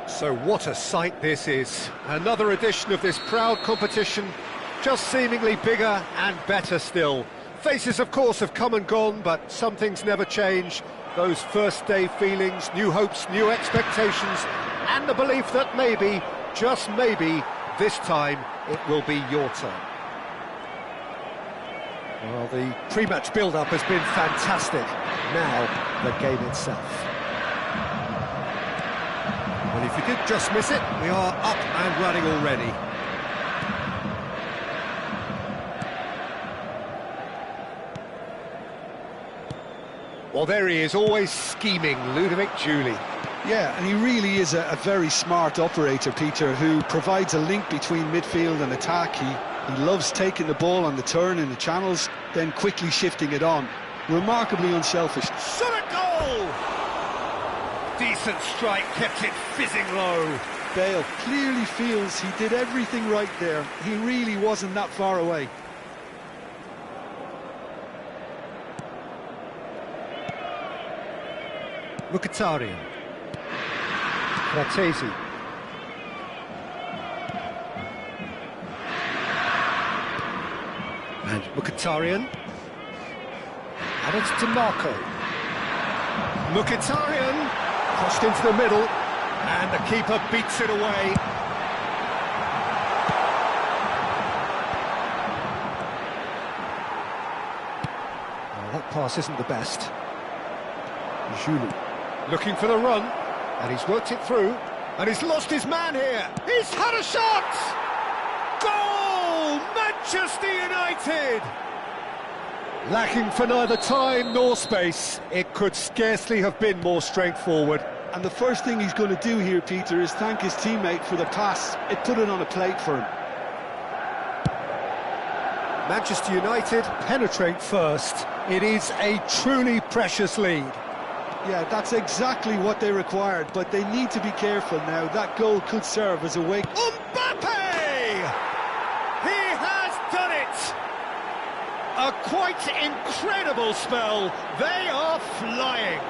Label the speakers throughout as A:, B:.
A: So what a sight this is. Another edition of this proud competition, just seemingly bigger and better still. Faces, of course, have come and gone, but some things never change. Those first-day feelings, new hopes, new expectations, and the belief that maybe, just maybe, this time it will be your turn. Well, the pre-match build-up has been fantastic. Now, the game itself. Well, if you did just miss it, we are up and running already. Well, there he is, always scheming, Ludovic Giuli.
B: Yeah, and he really is a very smart operator, Peter, who provides a link between midfield and attack. He loves taking the ball on the turn in the channels, then quickly shifting it on. Remarkably unselfish.
A: Shot a goal! Decent strike, kept it fizzing low.
B: Bale clearly feels he did everything right there. He really wasn't that far away.
A: Mkhitaryan. Fratesi. And Mkhitaryan. And it's to Marco. Mkhitaryan. Crossed into the middle. And the keeper beats it away. Well, that pass isn't the best. Giuli. Looking for the run, and he's worked it through, and he's lost his man here. He's had a shot! Goal! Manchester United! Lacking for neither time nor space. It could scarcely have been more strength forward.
B: And the first thing he's going to do here, Peter, is thank his teammate for the pass. It put it on a plate for him.
A: Manchester United penetrate first. It is a truly precious lead.
B: Yeah, that's exactly what they required, but they need to be careful now. That goal could serve as a wake.
A: Mbappe! He has done it! A quite incredible spell. They are flying.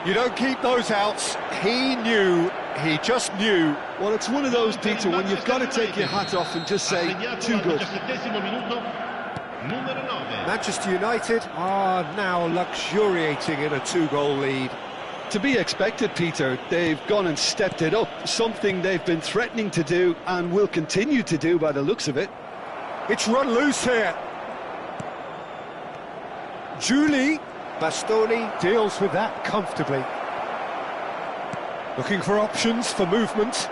A: You don't keep those outs. He knew, he just knew.
B: Well, it's one of those, Peter, when you've got to take your hat off and just say, too good.
A: Manchester United are now luxuriating in a 2-goal lead.
B: To be expected, Peter. They've gone and stepped it up, something they've been threatening to do and will continue to do by the looks of it.
A: It's run loose here. Julie Bastoni deals with that comfortably. Looking for options for movement.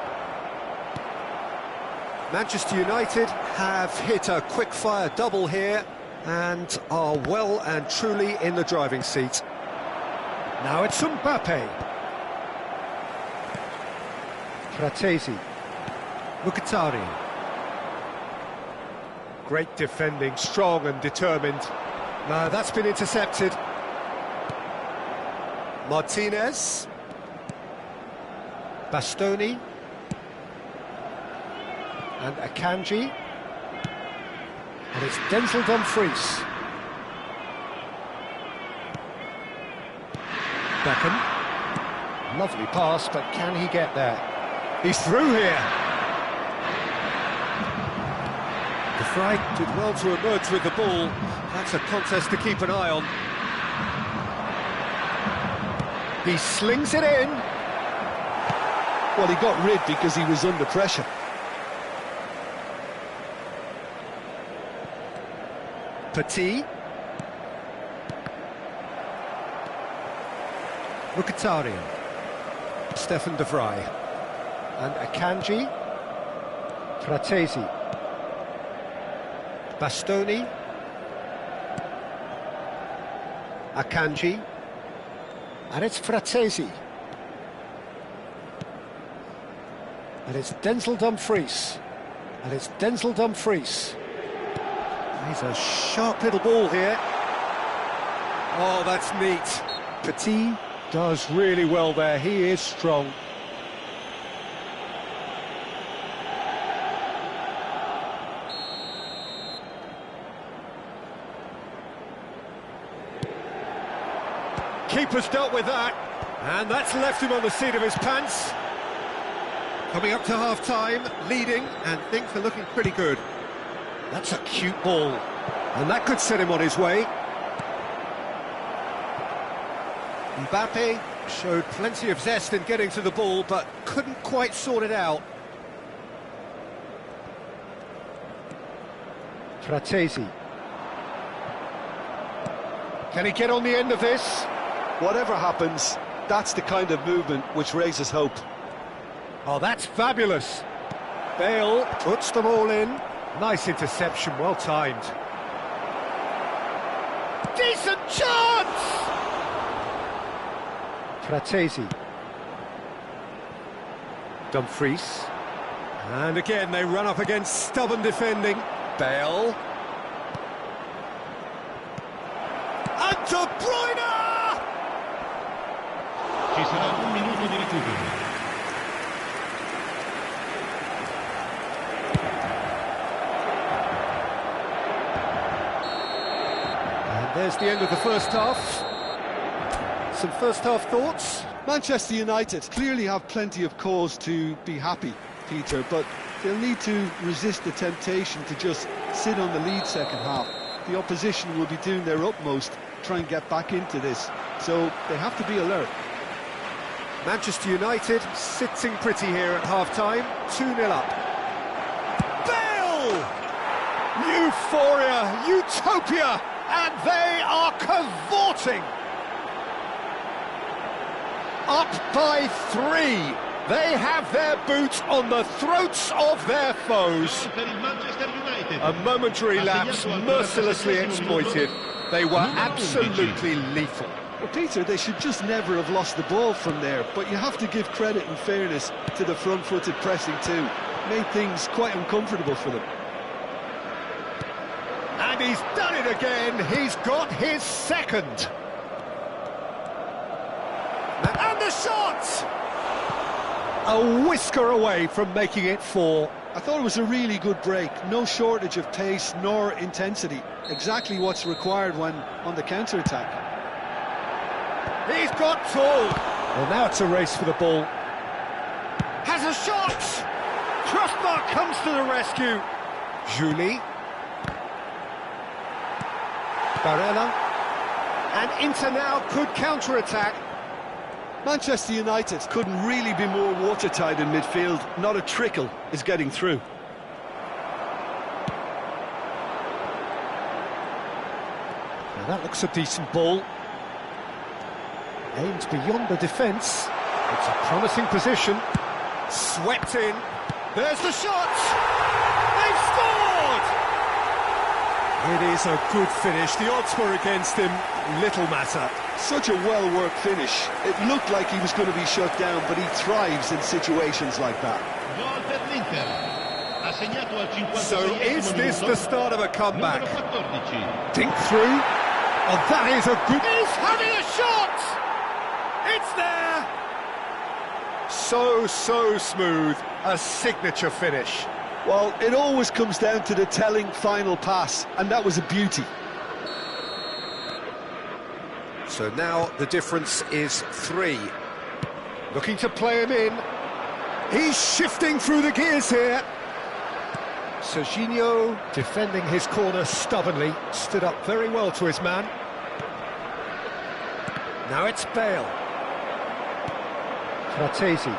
A: Manchester United have hit a quick-fire double here and are well and truly in the driving seat. Now it's Mbappe. Fratesi. Mkhitaryan. Great defending, strong and determined. Now that's been intercepted. Martinez. Bastoni. And Akanji. And it's Denzel Dumfries. Beckham. Lovely pass, but can he get there? He's through here. De Vrij did well to emerge with the ball. That's a contest to keep an eye on. He slings it in.
B: Well, he got rid because he was under pressure.
A: Petit. Mkhitaryan. Stefan De Vrij. And Akanji. Fratesi. Bastoni. Akanji. And it's Fratesi. And it's Denzel Dumfries. And it's Denzel Dumfries. He's a sharp little ball here. Oh, that's neat. Petit does really well there. He is strong. Keeper's dealt with that. And that's left him on the seat of his pants. Coming up to half-time, leading, and things are looking pretty good. That's a cute ball, and that could set him on his way. Mbappe showed plenty of zest in getting to the ball, but couldn't quite sort it out. Fratesi. Can he get on the end of this?
B: Whatever happens, that's the kind of movement which raises hope.
A: Oh, that's fabulous. Bale puts them all in. Nice interception, well timed. Decent chance! Fratesi. Dumfries. And again, they run up against stubborn defending. Bale. And De Bruyne!
C: Ci sarà un minuto di recupero.
A: There's the end of the first half. Some first half thoughts?
B: Manchester United clearly have plenty of cause to be happy, Peter, but they'll need to resist the temptation to just sit on the lead second half. The opposition will be doing their utmost to try and get back into this, so they have to be alert.
A: Manchester United sitting pretty here at half-time, 2-0 up. Bale! Euphoria, utopia! And they are cavorting. Up by 3. They have their boots on the throats of their foes.
C: Per il Manchester United.
A: A momentary lapse mercilessly exploited. They were absolutely lethal.
B: Well, Peter, they should just never have lost the ball from there, but you have to give credit and fairness to the front-footed pressing too. Made things quite uncomfortable for them.
A: And he's done it again. He's got his second. And the shot! A whisker away from making it 4.
B: I thought it was a really good break. No shortage of pace nor intensity. Exactly what's required when on the counter-attack.
A: He's got tall. Well, now it's a race for the ball. Has a shot! Crossbar comes to the rescue. Julie. Barella. And Inter now could counter-attack.
B: Manchester United couldn't really be more watertight in midfield. Not a trickle is getting through.
A: Now that looks a decent ball. Aimed beyond the defence. It's a promising position. Swept in. There's the shot! They've scored! It is a good finish. The odds were against him. Little matter.
B: Such a well-worked finish. It looked like he was going to be shut down, but he thrives in situations like that.
C: Gol per l'Inter. Ha segnato al 56esimo
A: So is this
C: minuto.
A: the start of a comeback?
C: Numero 14.
A: Dink through. Oh, that is a good... He's having a shot! It's there! So smooth. A signature finish.
B: Well, it always comes down to the telling final pass, and that was a beauty.
A: So now the difference is 3. Looking to play him in. He's shifting through the gears here. Serginho defending his corner stubbornly. Stood up very well to his man. Now it's Bale. Fratesi.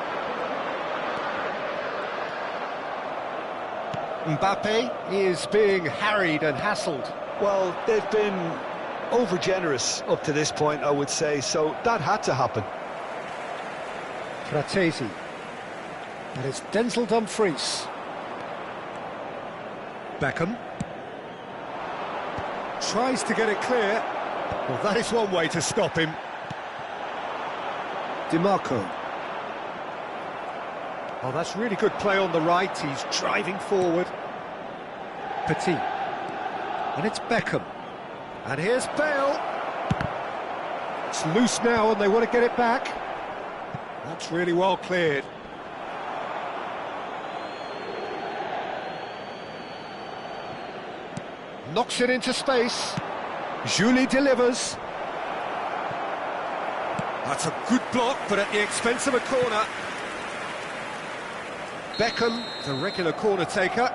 A: Mbappe is being harried and hassled.
B: Well, they've been over-generous up to this point, I would say, so that had to happen.
A: Fratesi. And it's Denzel Dumfries. Beckham. Tries to get it clear. Well, that is one way to stop him. DiMarco. Oh, that's really good play on the right. He's driving forward. Petit. And it's Beckham. And here's Bale. It's loose now and they want to get it back. That's really well cleared. Knocks it into space. Julie delivers. That's a good block, but at the expense of a corner. Beckham, the regular corner taker.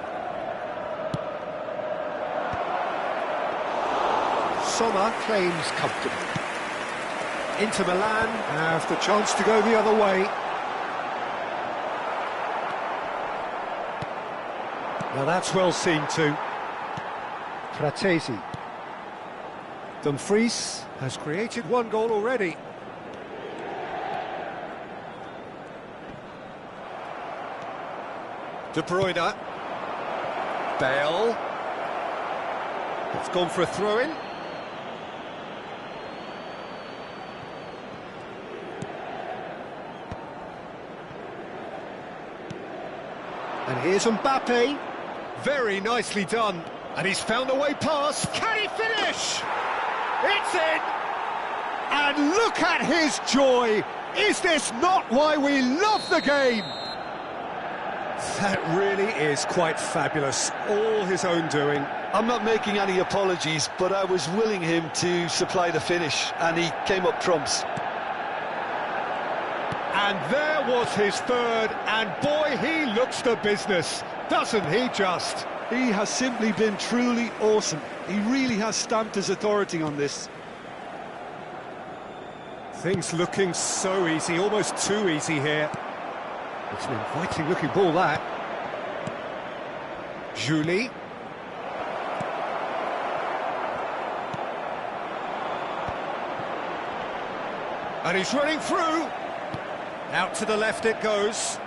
A: Sommer claims comfortably. Inter Milan have the chance to go the other way. Now that's well seen too. Fratesi. Dumfries has created 1 goal already. De Bruyne. Bale. It's gone for a throw-in. And here's Mbappe. Very nicely done. And he's found a way past. Can he finish? It's in! And look at his joy! Is this not why we love the game? That really is quite fabulous. All his own doing.
B: I'm not making any apologies, but I was willing him to supply the finish, and he came up trumps.
A: And there was his third, and boy, he looks the business, doesn't he just?
B: He has simply been truly awesome. He really has stamped his authority on this.
A: Things looking so easy, almost too easy here. It's an inviting looking ball, that. Julie. And he's running through. Out to the left it goes.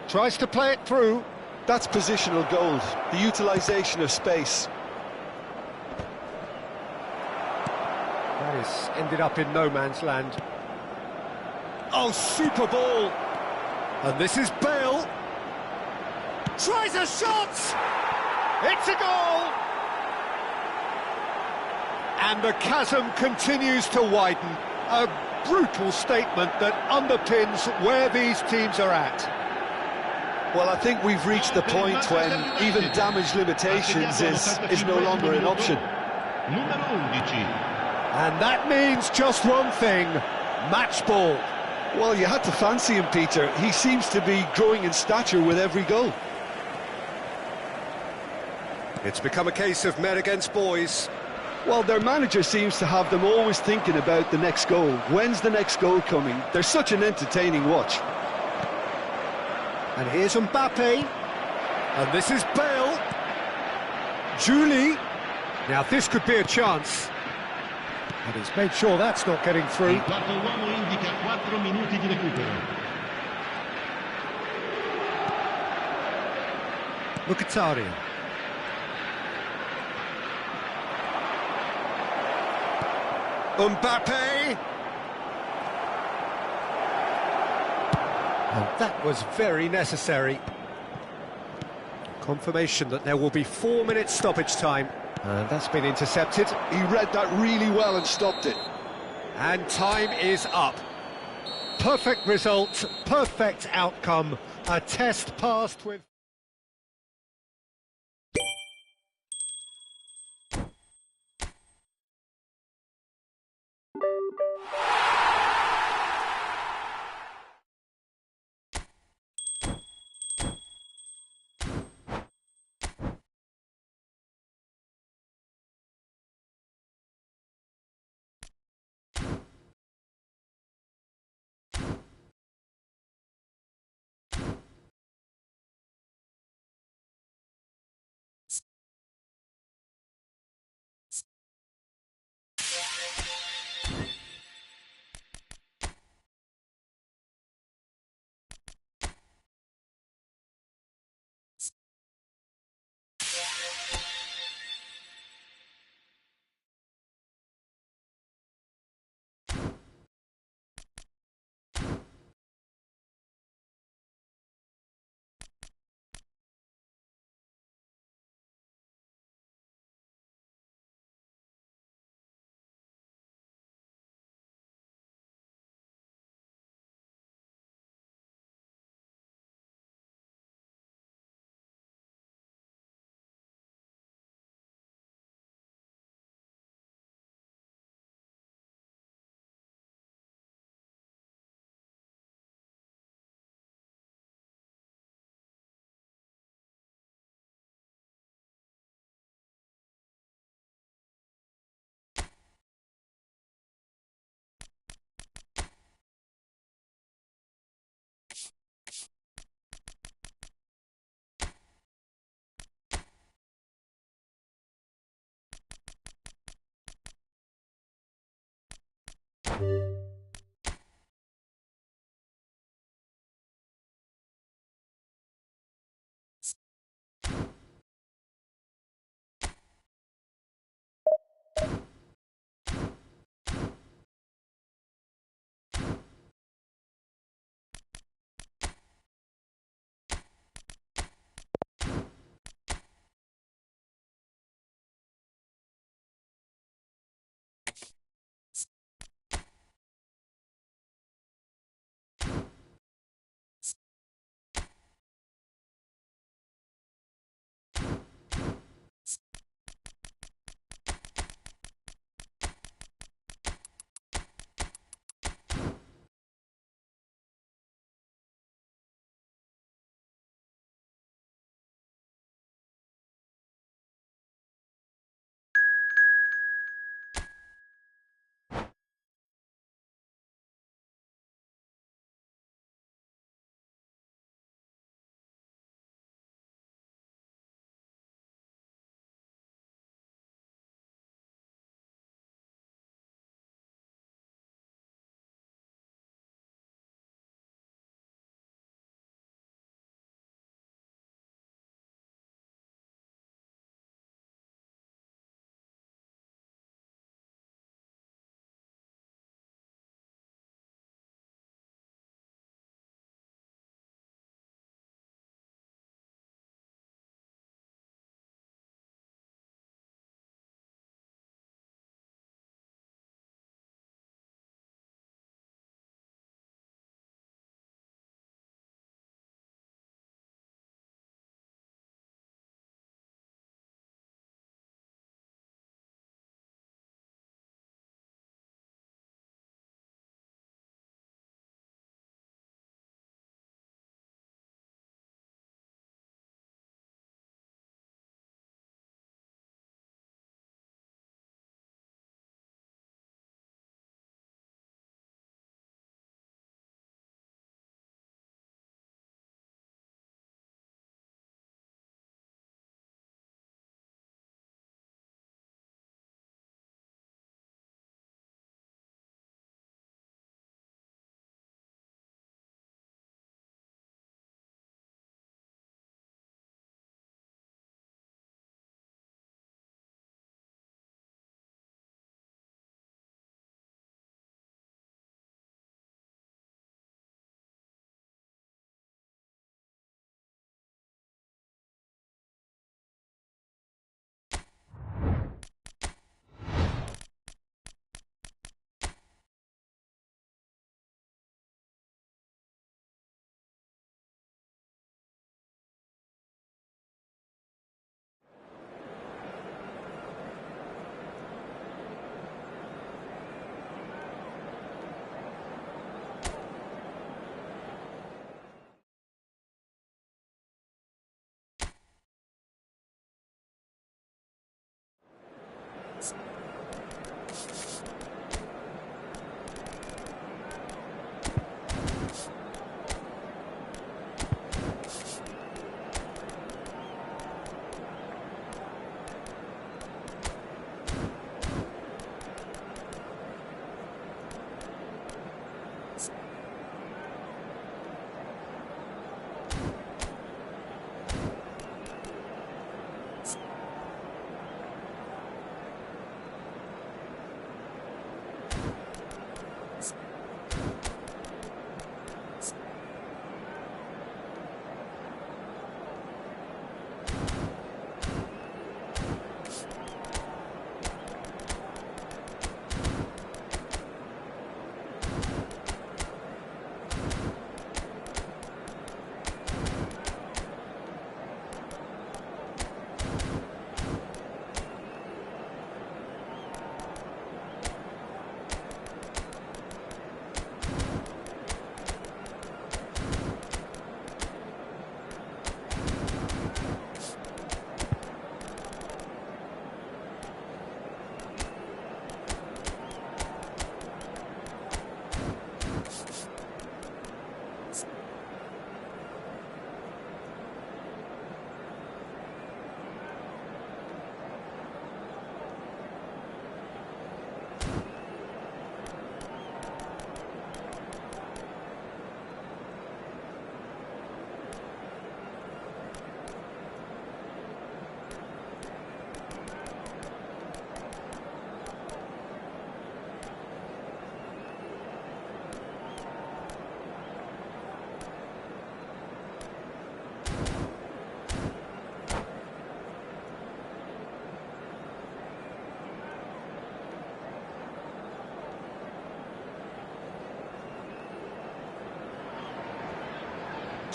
A: Tries to play it through.
B: That's positional gold, the utilisation of space.
A: That is ended up in no man's land. Oh, super ball! And this is Bale. Tries a shot! It's a goal! And the chasm continues to widen. A brutal statement that underpins where these teams are at.
B: Well, I think we've reached the point when even damage limitations is no longer an option.
A: And that means just one thing, match ball.
B: Well, you had to fancy him, Peter. He seems to be growing in stature with every goal.
A: It's become a case of men against boys.
B: Well, their manager seems to have them always thinking about the next goal. When's the next goal coming? They're such an entertaining watch.
A: And here's Mbappe. And this is Bale. Julie. Now this could be a chance. And he's made sure that's not getting through.
C: Il quarto uomo indica 4 minuti di recupero.
A: Mkhitaryan. Mbappe. And that was very necessary. Confirmation that there will be 4 minutes stoppage time. And that's been intercepted.
B: He read that really well and stopped it.
A: And time is up. Perfect result, perfect outcome. A test passed with...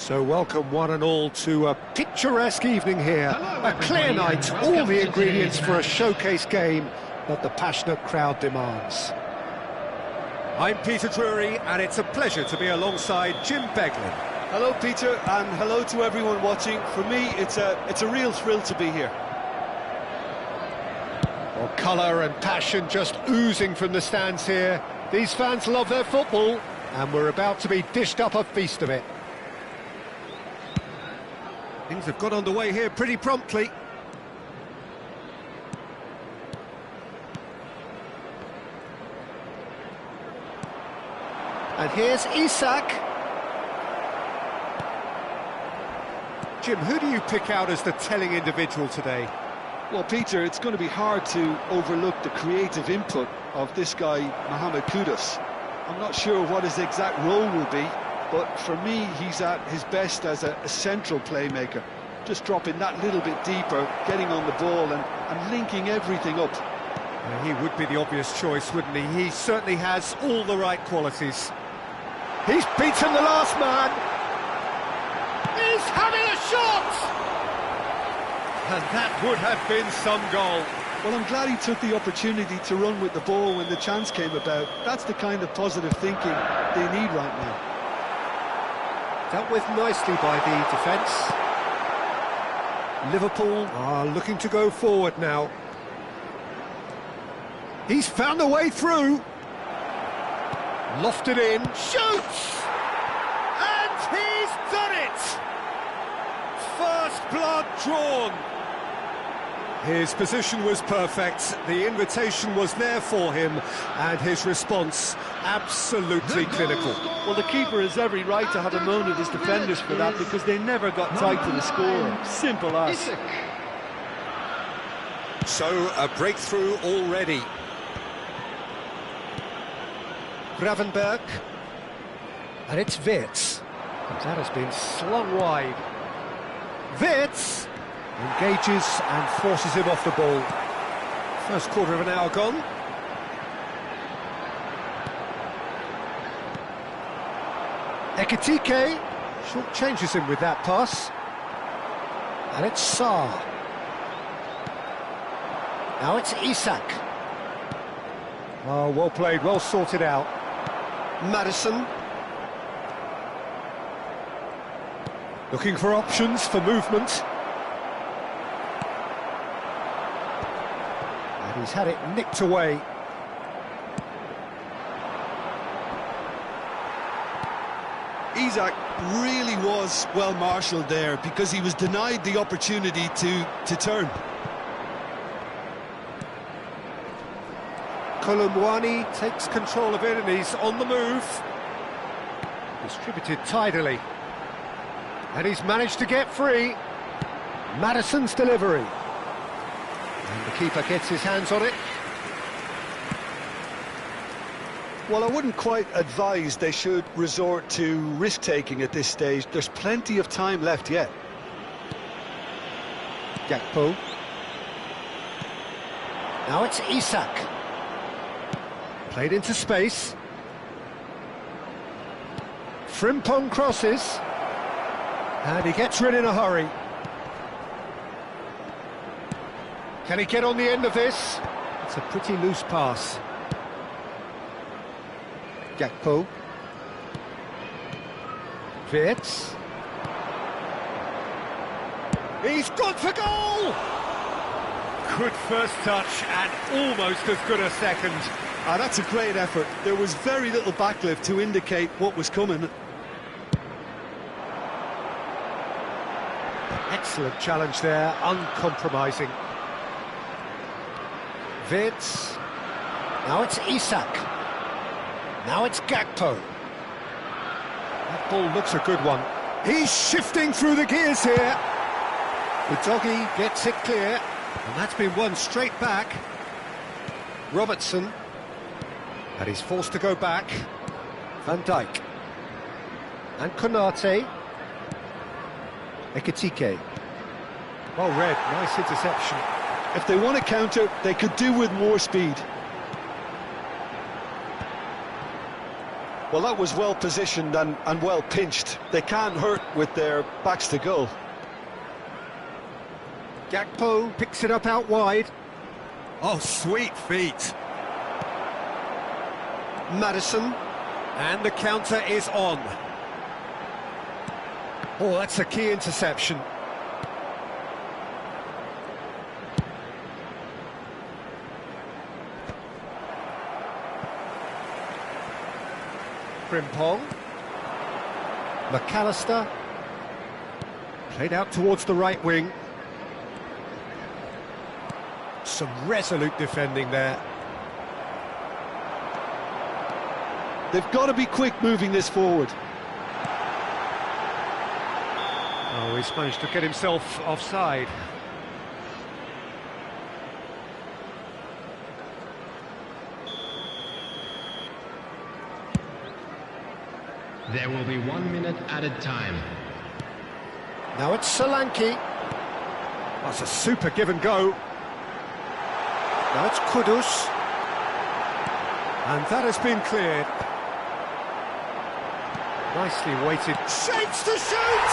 A: So welcome one and all to a picturesque evening here. A clear night, all the ingredients for a showcase game that the passionate crowd demands. I'm Peter Drury, and it's a pleasure to be alongside Jim Beglin.
B: Hello, Peter, and hello to everyone watching. For me, it's a real thrill to be here.
A: Well, colour and passion just oozing from the stands here. These fans love their football, and we're about to be dished up a feast of it. Things have got underway here pretty promptly. And here's Isak. Jim, who do you pick out as the telling individual today?
B: Well, Peter, it's going to be hard to overlook the creative input of this guy, Mohamed Kudus. I'm not sure what his exact role will be, but for me, he's at his best as a central playmaker. Just dropping that little bit deeper, getting on the ball and linking everything up.
A: He would be the obvious choice, wouldn't he? He certainly has all the right qualities. He's beaten the last man. He's having a shot! And that would have been some goal.
B: Well, I'm glad he took the opportunity to run with the ball when the chance came about. That's the kind of positive thinking they need right now.
A: Dealt with nicely by the defence. Liverpool are looking to go forward now. He's found a way through. Lofted in, shoots! And he's done it! First blood drawn. His position was perfect, the invitation was there for him, and his response absolutely clinical.
B: Well, the keeper has every right to have a moan at his defenders for that, because they never got tight to the score. Simple as.
A: So, a breakthrough already. Gravenberg. And it's Wirtz. That has been slung wide. Wirtz engages and forces him off the ball. First quarter of an hour gone. Ekitike short changes him with that pass. And it's Sarr. Now it's Isak. Oh, well played, well sorted out. Maddison. Looking for options for movement. And he's had it nicked away.
B: Isak really was well marshalled there, because he was denied the opportunity to turn.
A: Kolumwani takes control of it and he's on the move. Distributed tidily. And he's managed to get free. Maddison's delivery. And the keeper gets his hands on it.
B: Well, I wouldn't quite advise they should resort to risk-taking at this stage. There's plenty of time left yet.
A: Gakpo. Now it's Isak. Played into space. Frimpong crosses. And he gets rid in a hurry. Can he get on the end of this? It's a pretty loose pass. Gakpo. Wirtz. He's gone for goal! Good first touch and almost as good a second.
B: That's a great effort. There was very little backlift to indicate what was coming.
A: Excellent challenge there, uncompromising. Wirtz. Now it's Isak. Now it's Gakpo. That ball looks a good one. He's shifting through the gears here. The doggy gets it clear, and that's been won straight back. Robertson. And he's forced to go back. Van Dijk. And Konate. Ekitike. Well read, nice interception.
B: If they want to counter, they could do with more speed. Well, that was well positioned and well pinched. They can't hurt with their backs to goal.
A: Gakpo picks it up out wide. Oh, sweet feet. Maddison. And the counter is on. Oh, that's a key interception. Frimpong. McAllister. Played out towards the right wing. Some resolute defending there.
B: They've got to be quick moving this forward.
A: Oh, he's managed to get himself offside.
D: There will be 1 minute added time.
A: Now it's Solanke. That's a super give and go. Now it's Kudus. And that has been cleared. Nicely weighted. Shapes to shoot!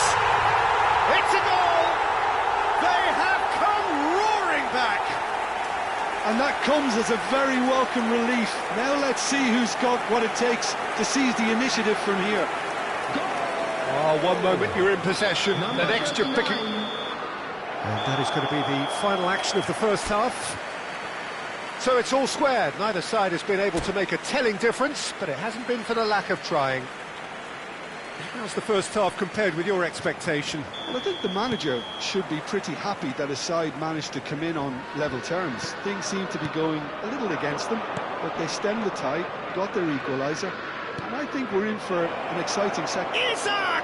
A: It's a goal! They have come roaring back!
B: And that comes as a very welcome relief. Now let's see who's got what it takes to seize the initiative from here.
A: Oh, one moment you're in possession, the next you're picking... And that is going to be the final action of the first half. So it's all squared. Neither side has been able to make a telling difference, but it hasn't been for the lack of trying. How's the first half compared with your expectation?
B: Well, I think the manager should be pretty happy that his side managed to come in on level terms. Things seem to be going a little against them, but they stemmed the tide, got their equaliser, and I think we're in for an exciting second.
A: Isak!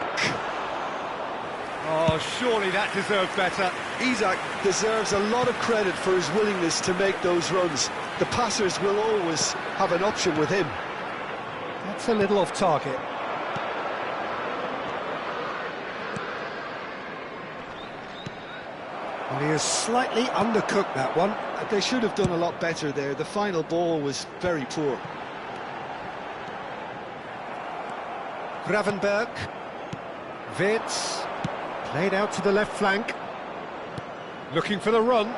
A: Oh, surely that deserved better.
B: Isak deserves a lot of credit for his willingness to make those runs. The passers will always have an option with him.
A: That's a little off target. Well, he has slightly undercooked that one.
B: They should have done a lot better there. The final ball was very poor.
A: Gravenberg. Wirtz. Played out to the left flank. Looking for the run.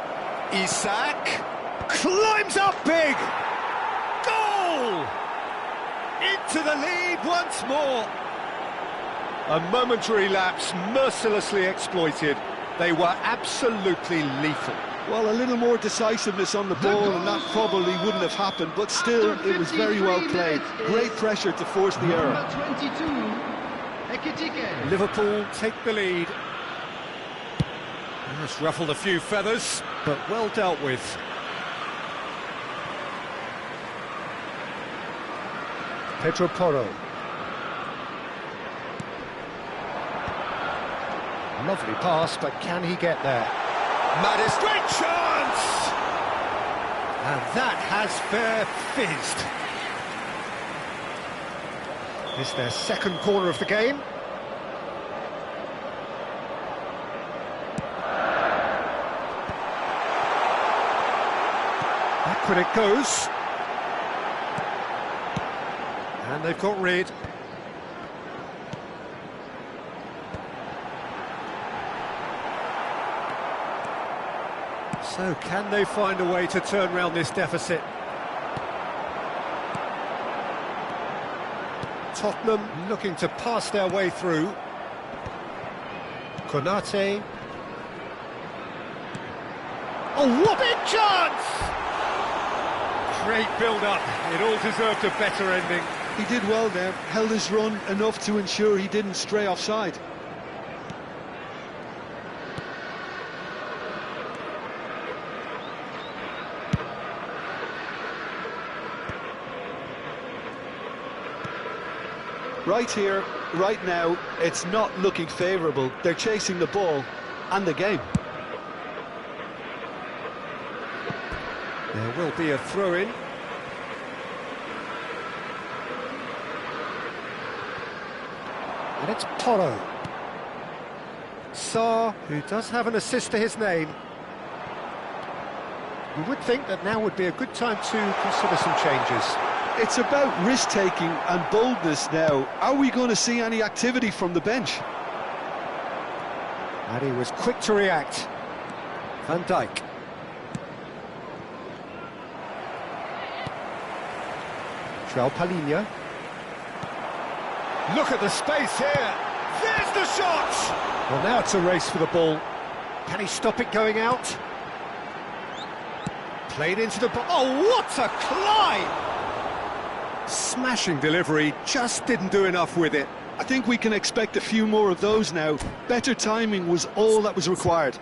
A: Isak. Climbs up big. Goal! Into the lead once more. A momentary lapse mercilessly exploited. They were absolutely lethal.
B: Well, a little more decisiveness on the ball and that probably wouldn't have happened, but still, it was very well played. Great pressure to force the error.
C: 22,
A: Liverpool take the lead. That's ruffled a few feathers, but well dealt with. Pedro Porro. Lovely pass, but can he get there? Maddis, great chance! And that has fair fizzed. It's their second corner of the game. Backward it goes. And they've got rid. So, can they find a way to turn around this deficit? Tottenham looking to pass their way through. Konate. Oh, what a big chance! Great build-up. It all deserved a better ending.
B: He did well there, held his run enough to ensure he didn't stray offside. Right here, right now, it's not looking favourable. They're chasing the ball and the game.
A: There will be a throw-in. And it's Porro. Sarr, who does have an assist to his name. You would think that now would be a good time to consider some changes.
B: It's about risk-taking and boldness now. Are we going to see any activity from the bench?
A: And he was quick to react. Van Dijk. João Palhinha. Look at the space here. There's the shot! Well, now it's a race for the ball. Can he stop it going out? Played into the... Oh, what a climb! Smashing delivery, just didn't do enough with it.
B: I think we can expect a few more of those now. Better timing was all that was required.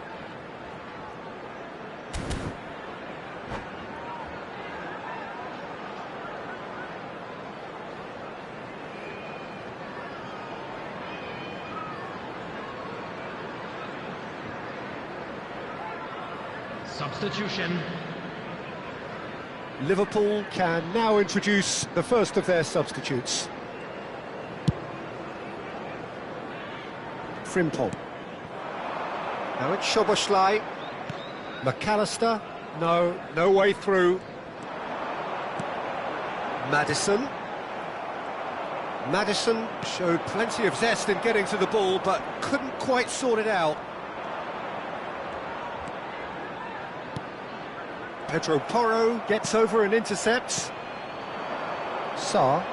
D: Substitution.
A: Liverpool can now introduce the first of their substitutes. Frimpong. Now it's Szoboszlai. McAllister. No way through. Maddison. Maddison showed plenty of zest in getting to the ball, but couldn't quite sort it out. Pedro Porro gets over and intercepts. Sarr.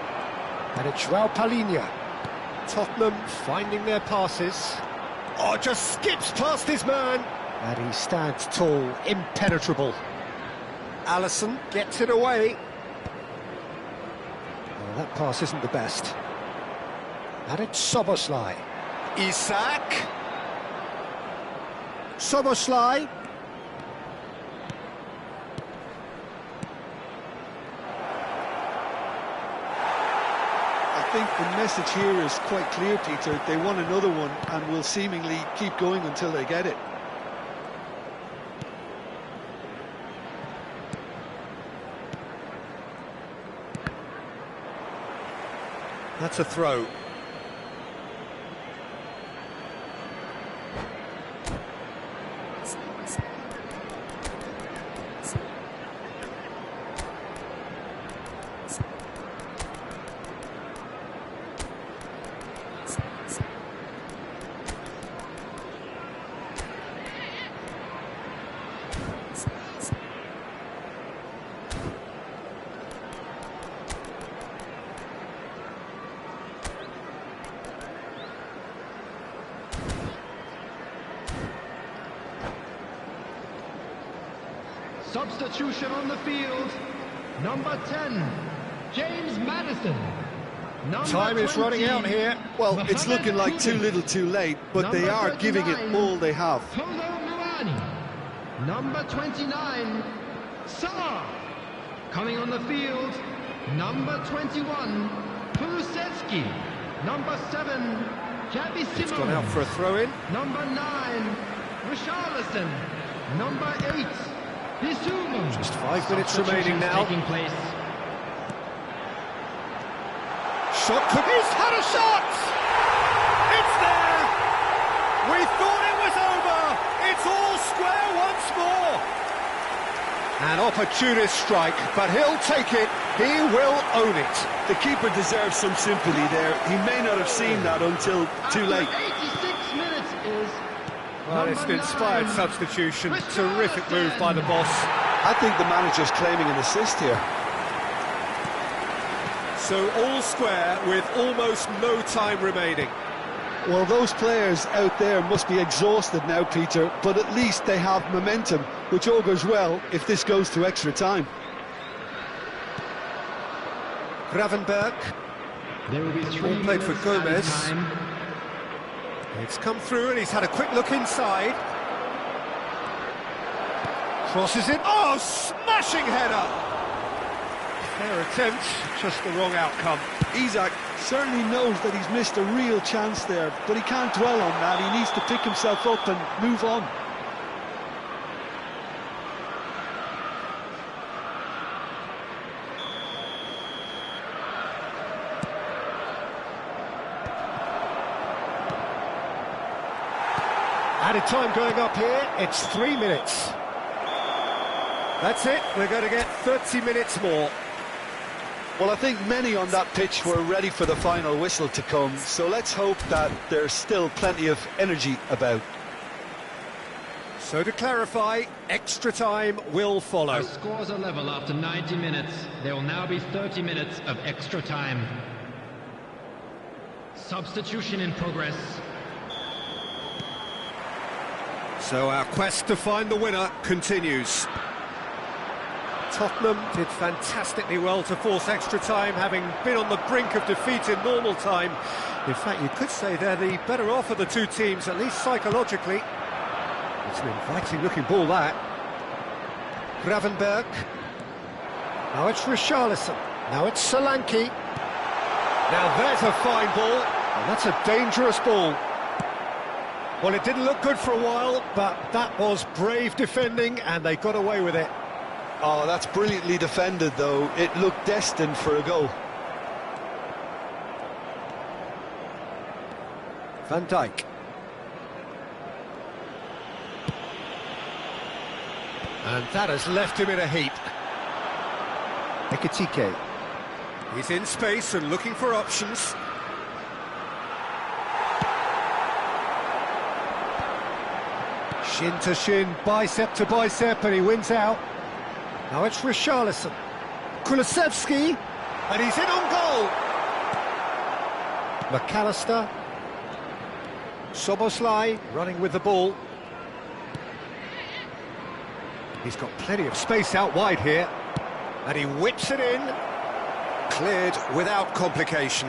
A: And it's João Palhinha. Tottenham finding their passes. Oh, just skips past his man. And he stands tall, impenetrable. Alisson gets it away. Oh, that pass isn't the best. And it's Szoboszlai. Isak. Szoboszlai.
B: I think the message here is quite clear, Peter. They want another one and will seemingly keep going until they get it.
A: That's a throw.
D: Substitution on the field. Number 10, James Maddison.
A: Time is running out here.
B: Well, it's looking like too little too late, but they are giving it all they have.
D: Number 29, Sarr. Coming on the field, number 21, Kulusevski. Number 7, Javi Simons.
A: It's gone out for a throw-in.
D: Number 9, Richarlison. Number 8, Bissouma.
A: Just 5 minutes remaining now.
D: Taking place.
A: Shot could... He's had a shot! It's there! We thought it was over! It's all square once more! An opportunist strike, but he'll take it. He will own it.
B: The keeper deserves some sympathy there. He may not have seen that until too late.
D: 86 minutes is...
A: Well, it's an inspired substitution. Terrific move by the boss.
B: I think the manager's claiming an assist here.
A: So all square with almost no time remaining.
B: Well, those players out there must be exhausted now, Peter, but at least they have momentum, which augurs well if this goes to extra time.
A: Gravenberg.
D: There will be 3
A: Ball played for
D: minutes
A: Gomez.
D: added time.
A: It's come through and he's had a quick look inside. Crosses it. Oh, smashing header! Fair attempt, just the wrong outcome.
B: Isak certainly knows that he's missed a real chance there, but he can't dwell on that. He needs to pick himself up and move on.
A: Added time going up here, it's 3 minutes. That's it, we're going to get 30 minutes more.
B: Well, I think many on that pitch were ready for the final whistle to come, so let's hope that there's still plenty of energy about.
A: So to clarify, extra time will follow.
D: The scores are level after 90 minutes. There will now be 30 minutes of extra time. Substitution in progress.
A: So our quest to find the winner continues. Tottenham did fantastically well to force extra time, having been on the brink of defeat in normal time. In fact, you could say they're the better off of the two teams, at least psychologically. It's an inviting-looking ball, that. Gravenberg. Now it's Richarlison. Now it's Solanke. Now there's a fine ball, and that's a dangerous ball. Well, it didn't look good for a while, but that was brave defending, and they got away with it.
B: Oh, that's brilliantly defended, though. It looked destined for a goal.
A: Van Dijk. And that has left him in a heap. Ekitike. He's in space and looking for options. Shin to shin, bicep to bicep, and he wins out. Now it's Richarlison. Kulusevski, and he's in on goal. McAllister. Szoboszlai running with the ball. He's got plenty of space out wide here, and he whips it in. Cleared without complication.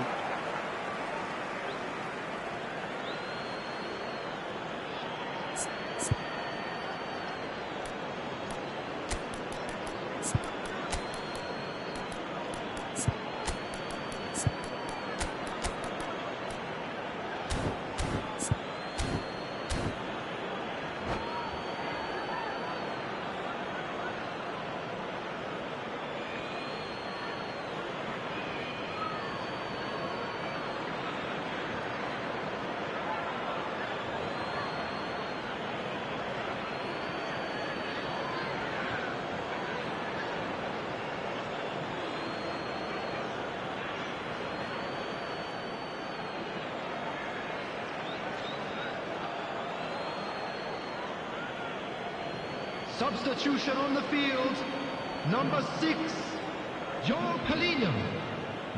D: Substitution on the field. Number 6, Joel Palhinha.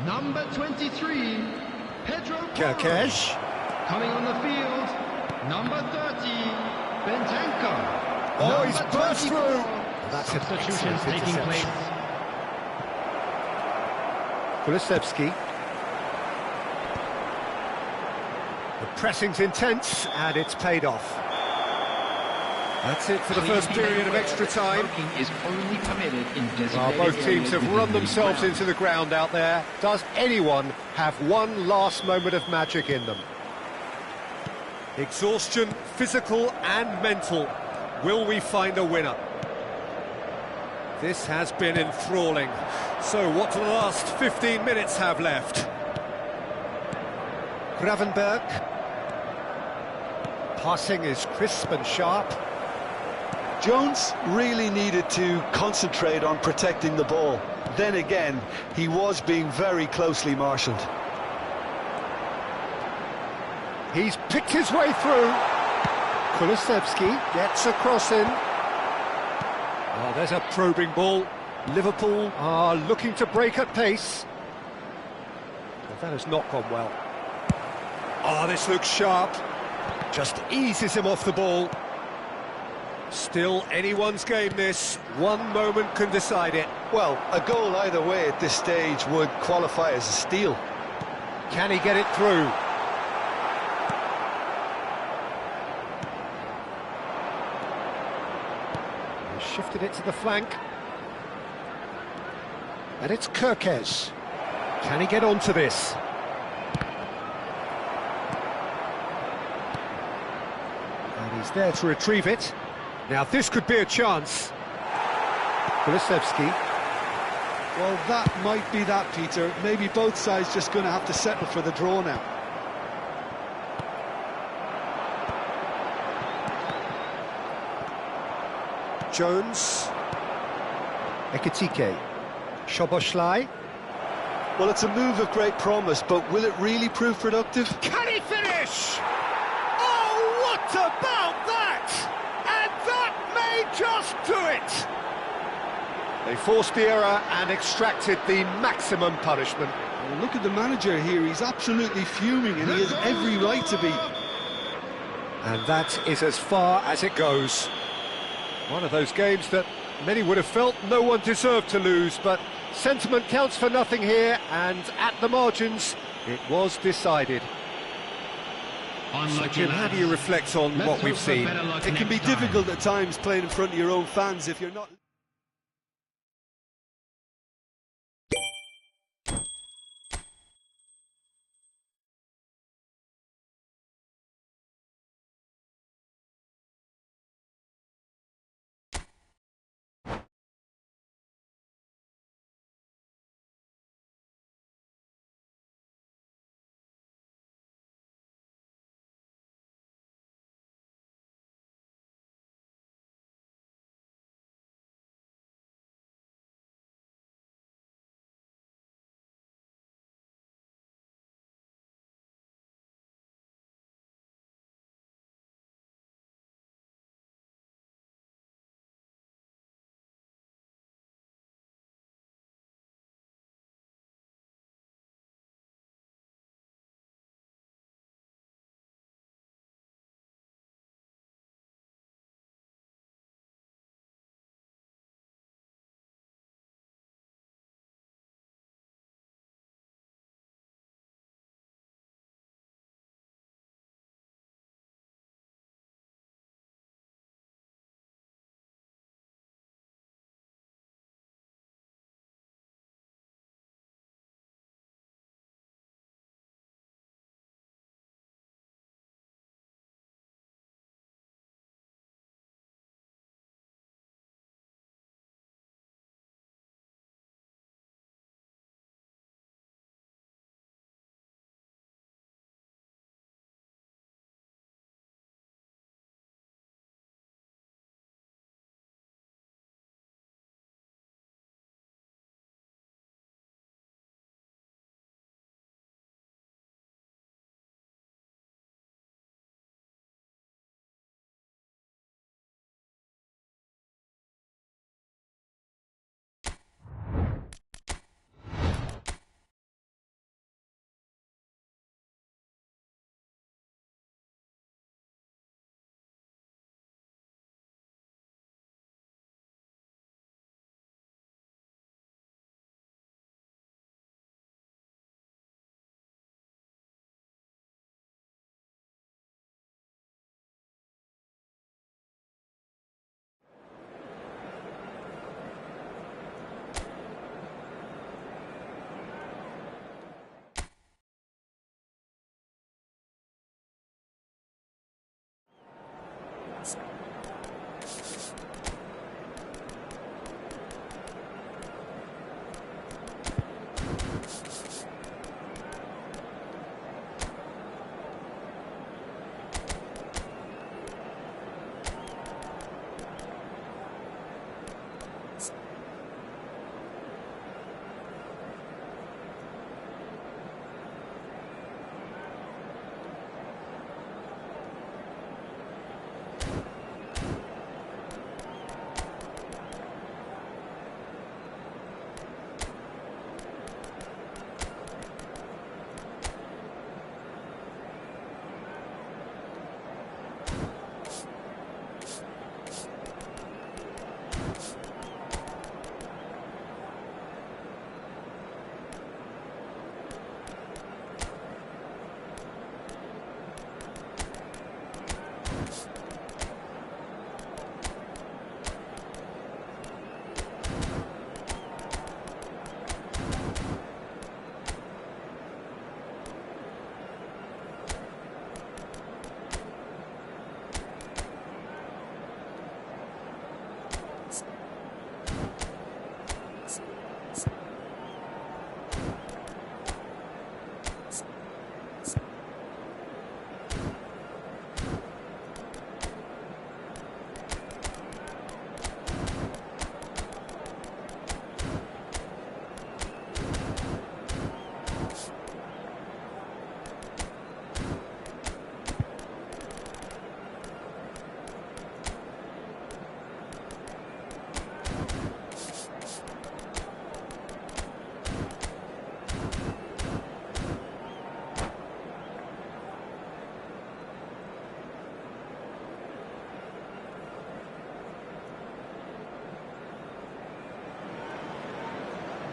D: Number 23, Pedro Porro.
A: Kerkez.
D: Coming on the field, number 30, Bentancourt.
A: Oh, he's burst through.
D: That's substitutions taking place.
A: Kulusevski. The pressing's intense, and it's paid off. That's it for the first period of extra time.
E: Is only permitted in
A: Well, both teams have run themselves into the ground out there. Does anyone have one last moment of magic in them? Exhaustion, physical and mental. Will we find a winner? This has been enthralling. So what do the last 15 minutes have left? Gravenberg. Passing is crisp and sharp.
B: Jones really needed to concentrate on protecting the ball. Then again, he was being very closely marshalled.
A: He's picked his way through. Kulusevski gets a cross in. Oh, there's a probing ball. Liverpool are looking to break at pace. But that has not gone well. Oh, this looks sharp. Just eases him off the ball. Still anyone's game, this. One moment can decide it.
B: Well, a goal either way at this stage would qualify as a steal.
A: Can he get it through? He's shifted it to the flank. And it's Kerkez. Can he get onto this? And he's there to retrieve it. Now this could be a chance. Kulusevski.
B: Well, that might be that, Peter. Maybe both sides just going to have to settle for the draw now.
A: Jones. Ekitike. Szoboszlai.
B: Well, it's a move of great promise, but will it really prove productive?
A: Can he finish? Oh, what about that? And that may just do it. They forced the error and extracted the maximum punishment.
B: Well, look at the manager here, he's absolutely fuming and he has every right to be.
A: And that is as far as it goes. One of those games that many would have felt no one deserved to lose, but sentiment counts for nothing here, and at the margins, it was decided. So, Jim, how do you reflect on what we've seen?
B: It can be difficult at times playing in front of your own fans if you're not...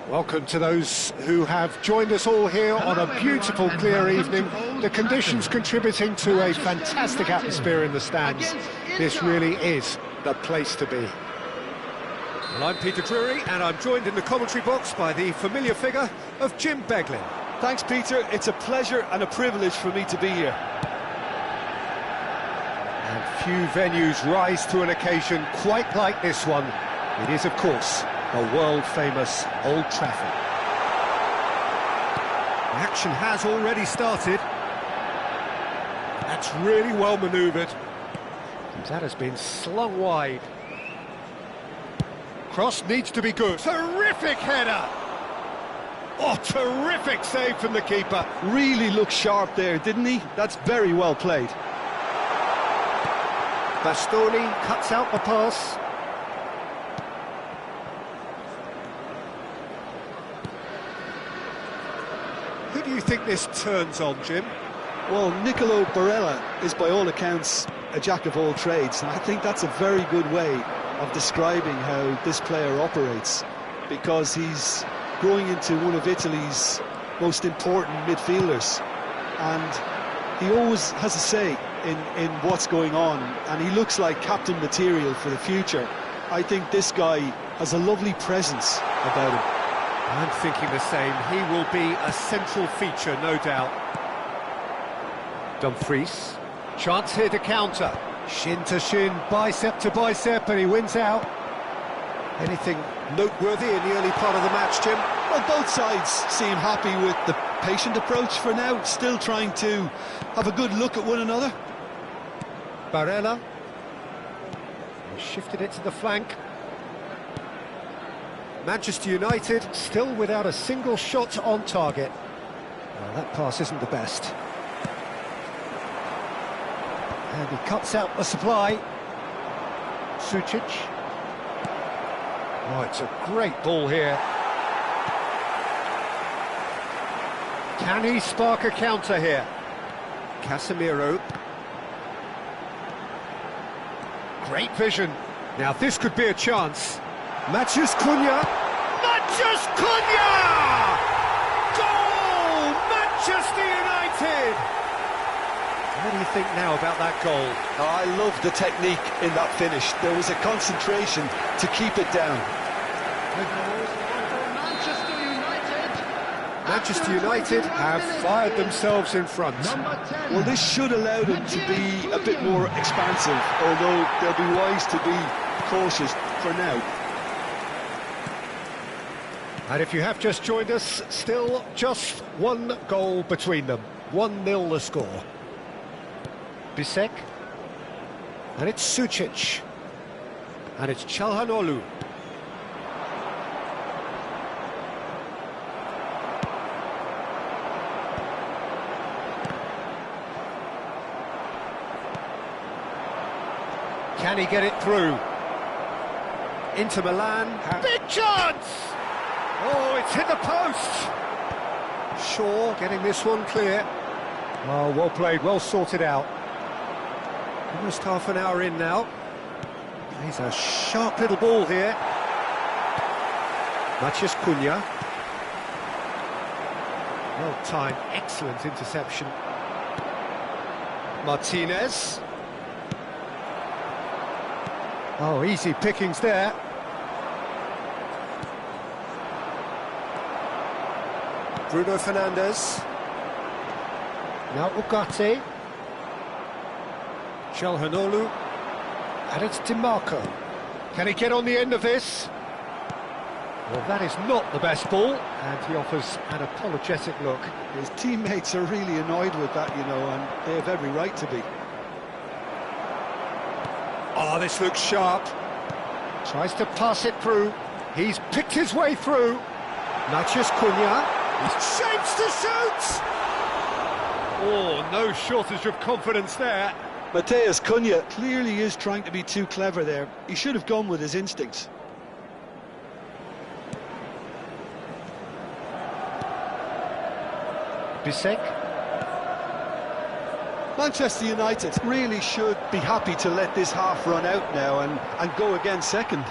A: Welcome to those who have joined us all here on a beautiful, clear evening. The conditions contributing to a fantastic atmosphere in the stands. This really is the place to be. Well, I'm Peter Drury, and I'm joined in the commentary box by the familiar figure of Jim Beglin.
B: Thanks, Peter. It's a pleasure and a privilege for me to be here.
A: And few venues rise to an occasion quite like this one. It is, of course, the world-famous Old Trafford. The action has already started. That's really well manoeuvred. That has been slung wide. Cross needs to be good. Terrific header! Oh, terrific save from the keeper.
B: Really looked sharp there, didn't he? That's very well played.
A: Bastoni cuts out the pass. Who do you think this turns on, Jim?
B: Well, Nicolo Barella is by all accounts a jack of all trades, and I think that's a very good way of describing how this player operates, because he's growing into one of Italy's most important midfielders, and he always has a say in what's going on, and he looks like captain material for the future. I think this guy has a lovely presence about him.
A: I'm thinking the same. He will be a central feature, no doubt. Dumfries, chance here to counter. Shin to shin, bicep to bicep, and he wins out. Anything noteworthy in the early part of the match, Jim?
B: Well, both sides seem happy with the patient approach for now, still trying to have a good look at one another.
A: Barella. He shifted it to the flank. Manchester United still without a single shot on target. Well, that pass isn't the best. And he cuts out the supply. Sucic. Oh, it's a great ball here. Can he spark a counter here? Casemiro. Great vision. Now this could be a chance. Matheus Cunha. Matheus Cunha! Goal! Manchester United! What do you think now about that goal?
B: Oh, I love the technique in that finish. There was a concentration to keep it down.
A: Manchester United have fired themselves in front.
B: Well, this should allow them to be a bit more expansive, although they'll be wise to be cautious for now.
A: And if you have just joined us, still just one goal between them. 1-0 the score. Bisek. And it's Sucic. And it's Çalhanoğlu. Can he get it through? Into Milan. Big chance! Oh, it's hit the post! Shaw getting this one clear. Oh, well played, well sorted out. Almost half an hour in now. He's a sharp little ball here. Matheus Cunha. Well timed, excellent interception. Martinez. Oh, easy pickings there. Bruno Fernandes. Now Ugarte. Çalhanoğlu. And it's DiMarco. Can he get on the end of this? Well, that is not the best ball, and he offers an apologetic look.
B: His teammates are really annoyed with that, you know, and they have every right to be.
A: Oh, this looks sharp. Tries to pass it through. He's picked his way through. Matheus Cunha. He's shapes to shoot! Oh, no shortage of confidence there.
B: Matheus Cunha clearly is trying to be too clever there. He should have gone with his instincts.
A: Bisek.
B: Manchester United really should be happy to let this half run out now and go again second.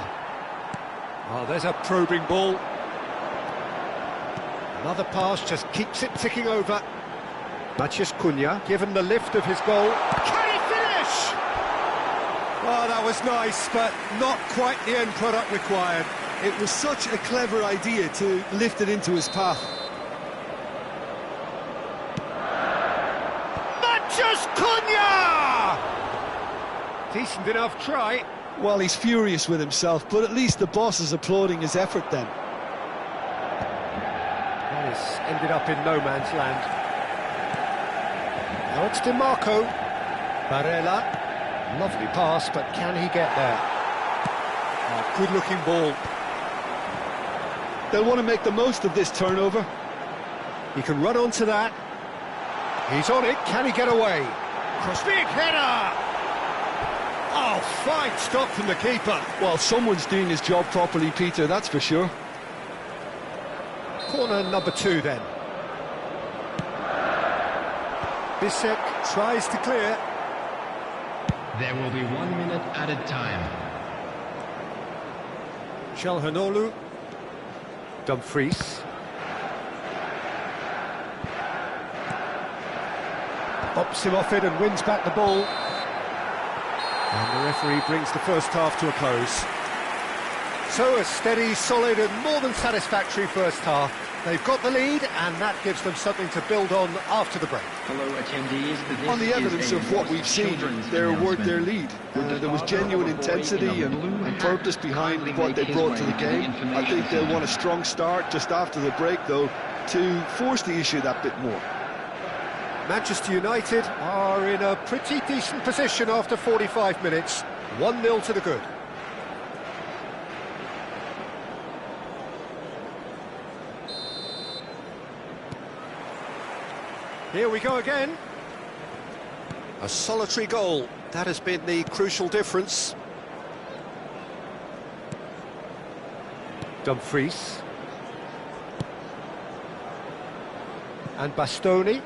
A: Oh, there's a probing ball. Another pass just keeps it ticking over. Maciej Cunha given the lift of his goal. Can he finish? Oh, that was nice, but not quite the end product required.
B: It was such a clever idea to lift it into his path.
A: Maciej Cunha! Decent enough try.
B: Well, he's furious with himself, but at least the boss is applauding his effort then.
A: That has ended up in no man's land. Now it's DiMarco. Barella. Lovely pass, but can he get there? Oh, good-looking ball.
B: They'll want to make the most of this turnover.
A: He can run onto that. He's on it. Can he get away? Cross, big header! Oh, fine stop from the keeper.
B: Well, someone's doing his job properly, Peter, that's for sure.
A: Corner number 2 then. Bisek tries to clear.
D: There will be 1 minute added time.
A: Çalhanoğlu. Dumfries. Bops him off it and wins back the ball. And the referee brings the first half to a close. So a steady, solid and more than satisfactory first half. They've got the lead and that gives them something to build on after the break.
E: Hello attendees.
B: On the evidence of what we've seen, they're worth their lead. There was genuine intensity and purpose behind what they brought to the game. I think they'll want a strong start just after the break, though, to force the issue that bit more.
A: Manchester United are in a pretty decent position after 45 minutes. 1-0 to the good. Here we go again. A solitary goal. That has been the crucial difference. Dumfries. And Bastoni.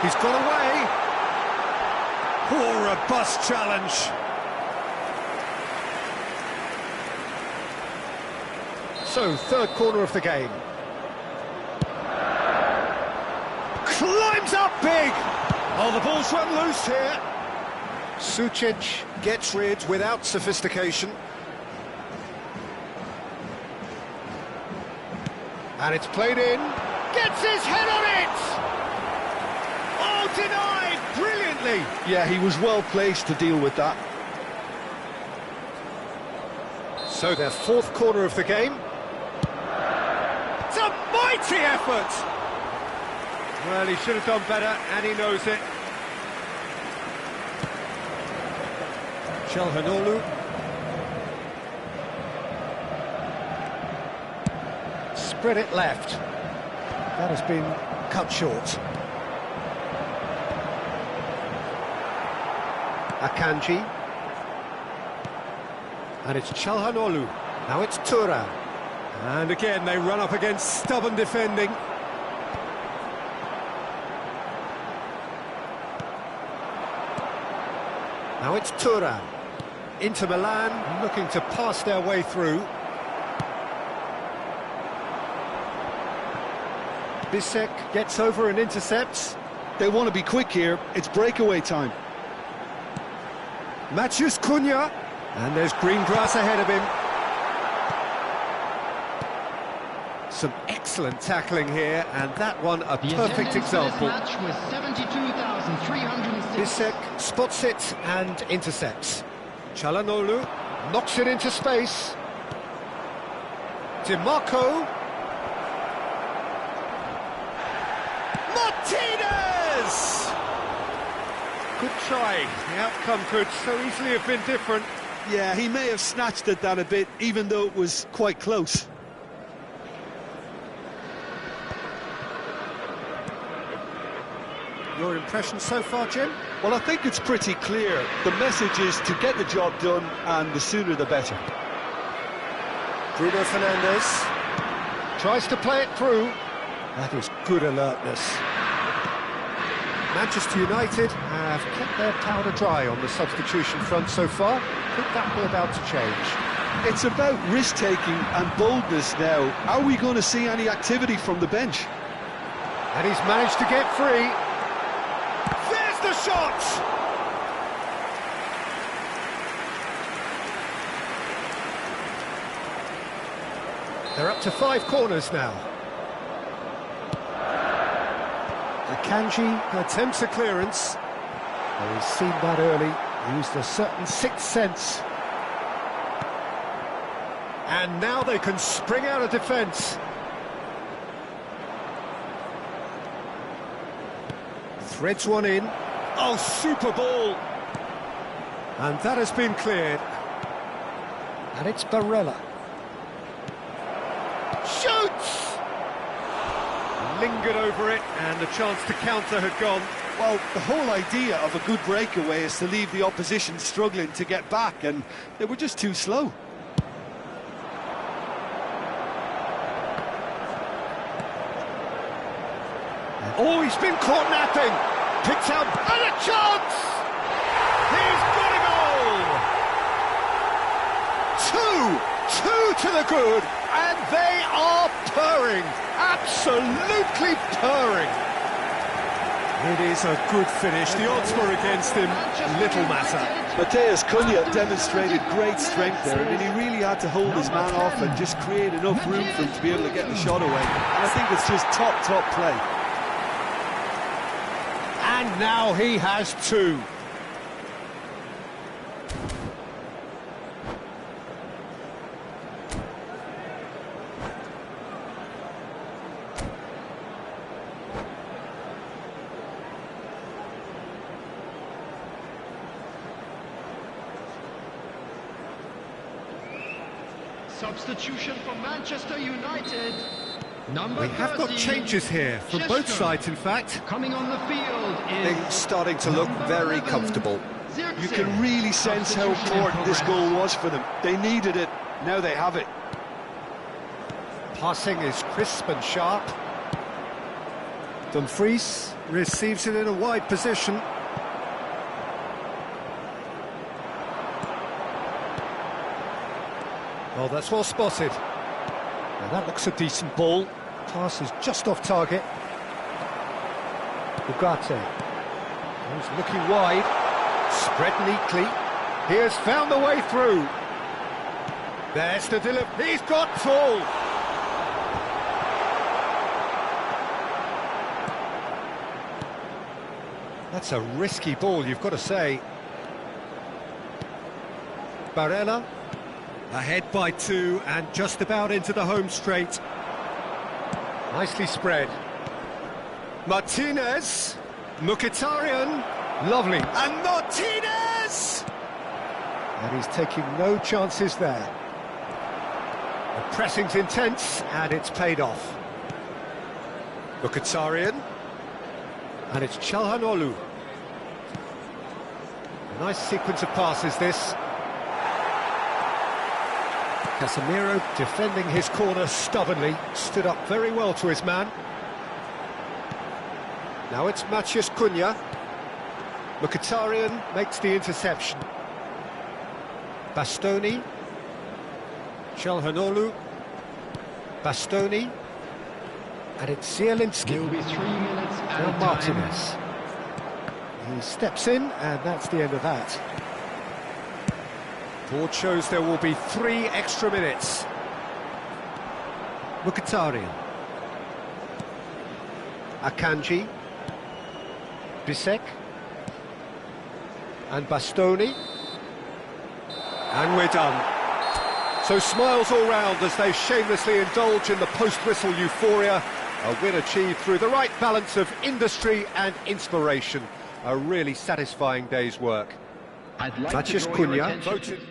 A: He's got away. Poor, robust challenge. So, third corner of the game. Climbs up big! Oh, the ball's run loose here. Sucic gets rid without sophistication. And it's played in. Gets his head on it! Oh, denied brilliantly!
B: Yeah, he was well placed to deal with that.
A: So, their fourth corner of the game. It's a mighty effort! Well, he should have done better, and he knows it. Çalhanoğlu. Spread it left. That has been cut short. Akanji. And it's Çalhanoğlu. Now it's Thuram. And again, they run up against stubborn defending. Now it's Thuram. Inter Milan looking to pass their way through. Bisek gets over and intercepts.
B: They want to be quick here. It's breakaway time.
A: Maciej Cunha. And there's green grass ahead of him. Some excellent tackling here, and that one a perfect example.
D: Match was 72,306.
A: Bisek spots it and intercepts. Çalhanoğlu knocks it into space. DiMarco. Martinez! Good try. The outcome could so easily have been different.
B: Yeah, he may have snatched at that a bit, even though it was quite close.
A: Your impression so far, Jim?
B: Well, I think it's pretty clear. The message is to get the job done, and the sooner the better.
A: Bruno Fernandes tries to play it through. That is good alertness. Manchester United have kept their powder dry on the substitution front so far. Could that be about to change?
B: It's about risk-taking and boldness now. Are we going to see any activity from the bench?
A: And he's managed to get free. There's the shot! They're up to 5 corners now. Akanji attempts a clearance. Oh, he's seen that early, used a certain sixth sense. And now they can spring out of defence. Threads one in. Oh, super ball! And that has been cleared. And it's Barella. Shoots! Lingered over it, and the chance to counter had gone.
B: Well, the whole idea of a good breakaway is to leave the opposition struggling to get back, and they were just too slow.
A: Oh, he's been caught napping. Picked out, and a chance! He's got a goal! Two to the good, and they are purring. Absolutely purring. It is a good finish. The odds were against him. Little matter.
B: Matheus Cunha demonstrated great strength there. I mean, he really had to hold his man off and just create enough room for him to be able to get the shot away. And I think it's just top play.
A: And now he has 2.
D: Substitution for Manchester United.
A: We have got changes here from both sides, in fact.
D: Coming on the field is
A: Things starting to look very comfortable.
B: You can really sense how important this goal was for them. They needed it, now they have it.
A: Passing is crisp and sharp. Dumfries receives it in a wide position. Oh, that's well spotted. Now that looks a decent ball. Pass is just off target. Ugarte. He's looking wide. Spread neatly. He has found the way through. There's the delivery. He's got full. That's a risky ball, you've got to say. Barella. Ahead by 2 and just about into the home straight. Nicely spread. Martinez. Mkhitaryan. Lovely. And Martinez! And he's taking no chances there. The pressing's intense and it's paid off. Mkhitaryan. And it's Çalhanoğlu. A nice sequence of passes, this. Casemiro defending his corner stubbornly, stood up very well to his man. Now it's Matheus Cunha. Mkhitaryan makes the interception. Bastoni. Çalhanoğlu. Bastoni. And it's Zielinski.
D: will be 3 minutes
A: Now
D: at
A: Martinez. He steps in, and that's the end of that. Board shows there will be 3 extra minutes. Mkhitaryan. Akanji. Bisek. And Bastoni. And we're done. So smiles all round as they shamelessly indulge in the post-whistle euphoria. A win achieved through the right balance of industry and inspiration. A really satisfying day's work.
E: I'd like
A: Matheus
E: to draw your
A: Cunha
E: attention
A: voted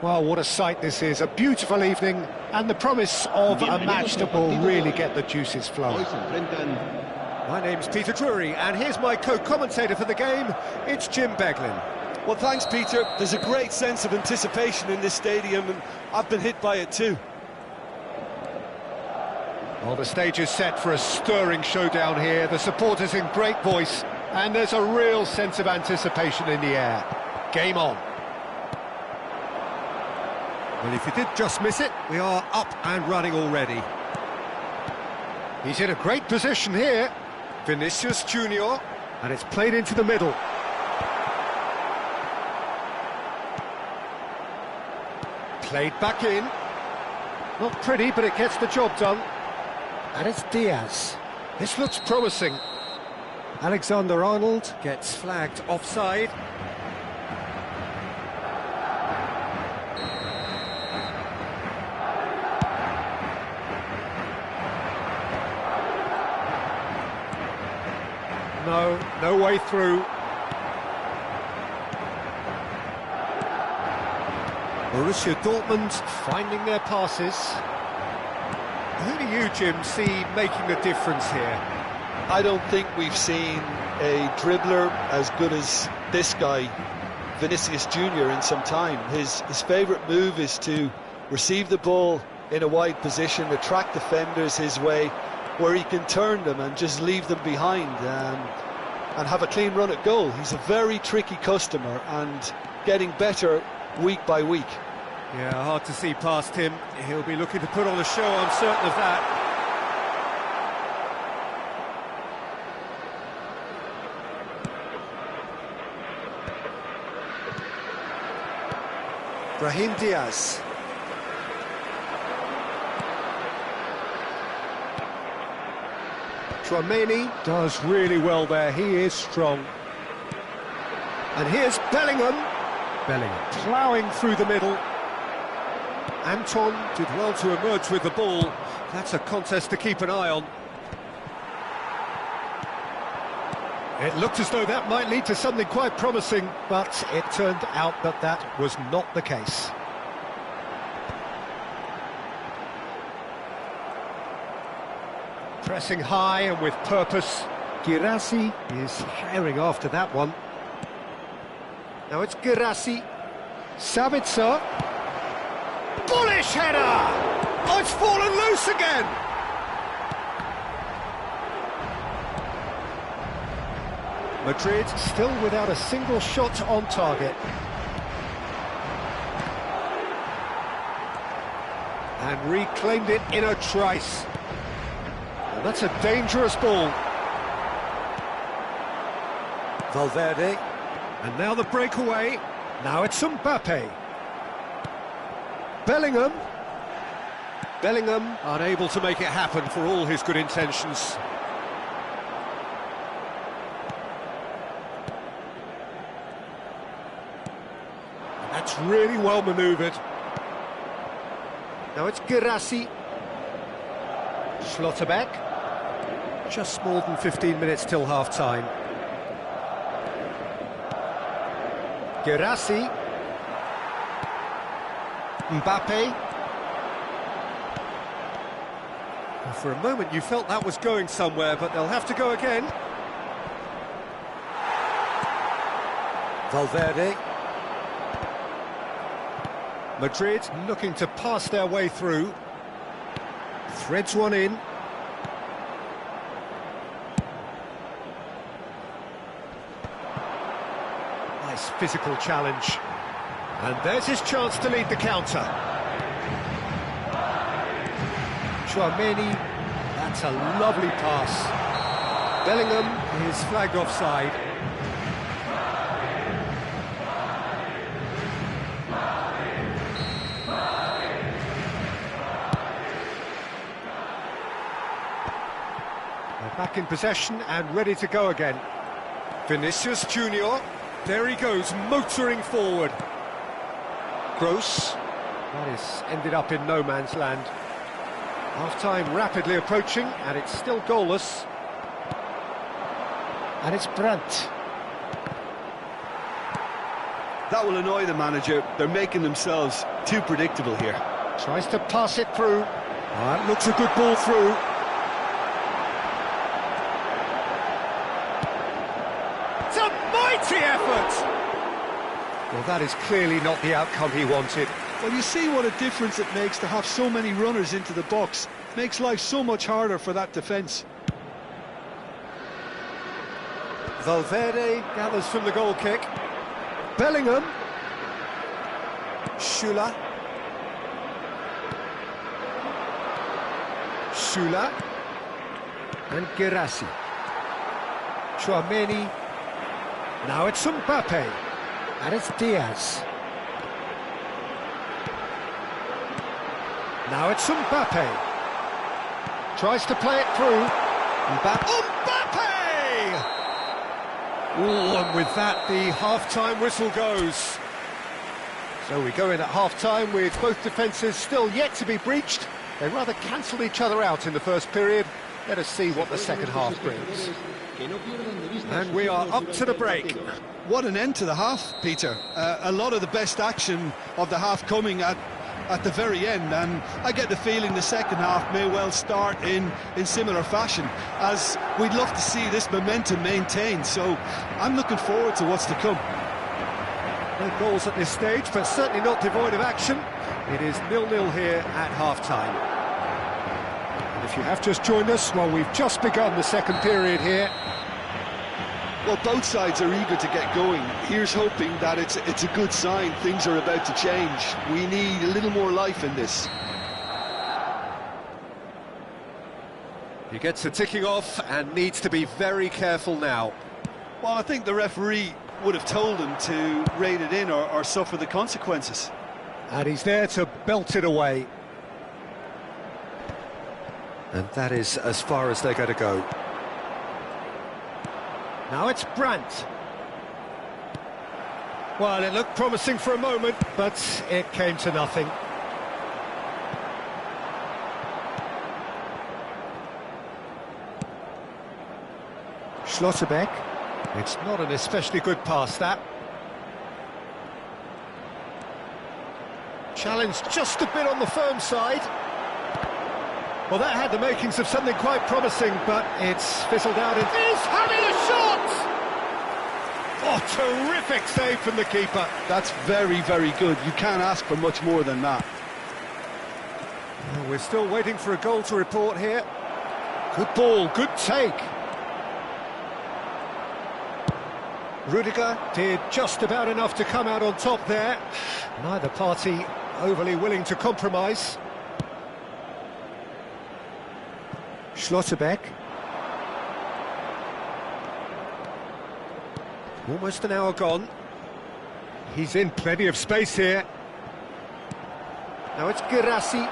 A: Well, what a sight this is, a beautiful evening, and the promise of a match that will really get the juices flowing. My name's Peter Drury, and here's my co-commentator for the game, it's Jim Beglin.
B: Well, thanks, Peter. There's a great sense of anticipation in this stadium, and I've been hit by it too.
A: Well, the stage is set for a stirring showdown here, the supporters in great voice, and there's a real sense of anticipation in the air. Game on. Well, if you did just miss it, we are up and running already. He's in a great position here. Vinicius Junior, and it's played into the middle. Played back in. Not pretty, but it gets the job done. And it's Diaz. This looks promising. Alexander-Arnold gets flagged offside. No way through. Borussia Dortmund finding their passes. Who do you, Jim, see making the difference here?
B: I don't think we've seen a dribbler as good as this guy, Vinicius Junior, in some time. His favourite move is to receive the ball in a wide position, attract defenders his way, where he can turn them and just leave them behind and have a clean run at goal. He's a very tricky customer and getting better week by week.
A: Yeah, hard to see past him. He'll be looking to put on a show, I'm certain of that. Brahim Diaz. Tchouameni does really well there, he is strong. And here's Bellingham. Bellingham ploughing through the middle. Anton did well to emerge with the ball. That's a contest to keep an eye on. It looked as though that might lead to something quite promising, but it turned out that that was not the case. Pressing high and with purpose. Girassi is herring after that one. Now it's Girassi. Sabitzer. Bullish header! Oh, it's fallen loose again! Madrid still without a single shot on target. And reclaimed it in a trice. And that's a dangerous ball. Valverde. And now the breakaway. Now it's Mbappe. Bellingham. Bellingham unable to make it happen for all his good intentions. And that's really well manoeuvred. Now it's Girassi. Schlotterbeck. Just more than 15 minutes till half-time. Girassi. Mbappe. Well, for a moment you felt that was going somewhere, but they'll have to go again. Valverde. Madrid looking to pass their way through. Threads one in. Nice physical challenge. And there's his chance to lead the counter. Tchouameni, that's a lovely pass. Bellingham is flagged offside. They're back in possession and ready to go again. Vinicius Junior, there he goes, motoring forward. Gross. That is ended up in no man's land. Half-time rapidly approaching, and it's still goalless. And it's Brandt.
B: That will annoy the manager. They're making themselves too predictable here.
A: Tries to pass it through. Looks a good ball through. It's a mighty effort! Well, that is clearly not the outcome he wanted.
B: Well, you see what a difference it makes to have so many runners into the box. Makes life so much harder for that defence.
A: Valverde gathers from the goal kick. Bellingham. Schüller. Schüller. And Guirassy. Tchouaméni. Now it's Mbappe. And it's Diaz. Now it's Mbappe. Tries to play it through. Mbappe! Ooh, and with that, the half-time whistle goes. So we go in at half-time with both defences still yet to be breached. They rather cancelled each other out in the first period. Let us see what the second half brings. And we are up to the break.
B: What an end to the half, Peter. A lot of the best action of the half coming at the very end, and I get the feeling the second half may well start in similar fashion, as we'd love to see this momentum maintained, so I'm looking forward to what's to come.
A: No goals at this stage, but certainly not devoid of action. It is 0-0 here at half-time. And if you have just joined us, well, we've just begun the second period here.
B: Well, both sides are eager to get going. Here's hoping that it's a good sign. Things are about to change. We need a little more life in this.
A: He gets the ticking off and needs to be very careful now.
B: Well, I think the referee would have told him to rein it in or suffer the consequences.
A: And he's there to belt it away. And that is as far as they're going to go. Now it's Brandt. Well, it looked promising for a moment, but it came to nothing. Schlotterbeck. It's not an especially good pass, that. Challenged just a bit on the firm side. Well, that had the makings of something quite promising, but it's fizzled out. He's having a shot! Oh, terrific save from the keeper.
B: That's very, very good. You can't ask for much more than that.
A: Well, we're still waiting for a goal to report here. Good ball, good take. Rudiger did just about enough to come out on top there. Neither party overly willing to compromise. Schlotterbeck. Almost an hour gone. He's in plenty of space here. Now it's Guirassy.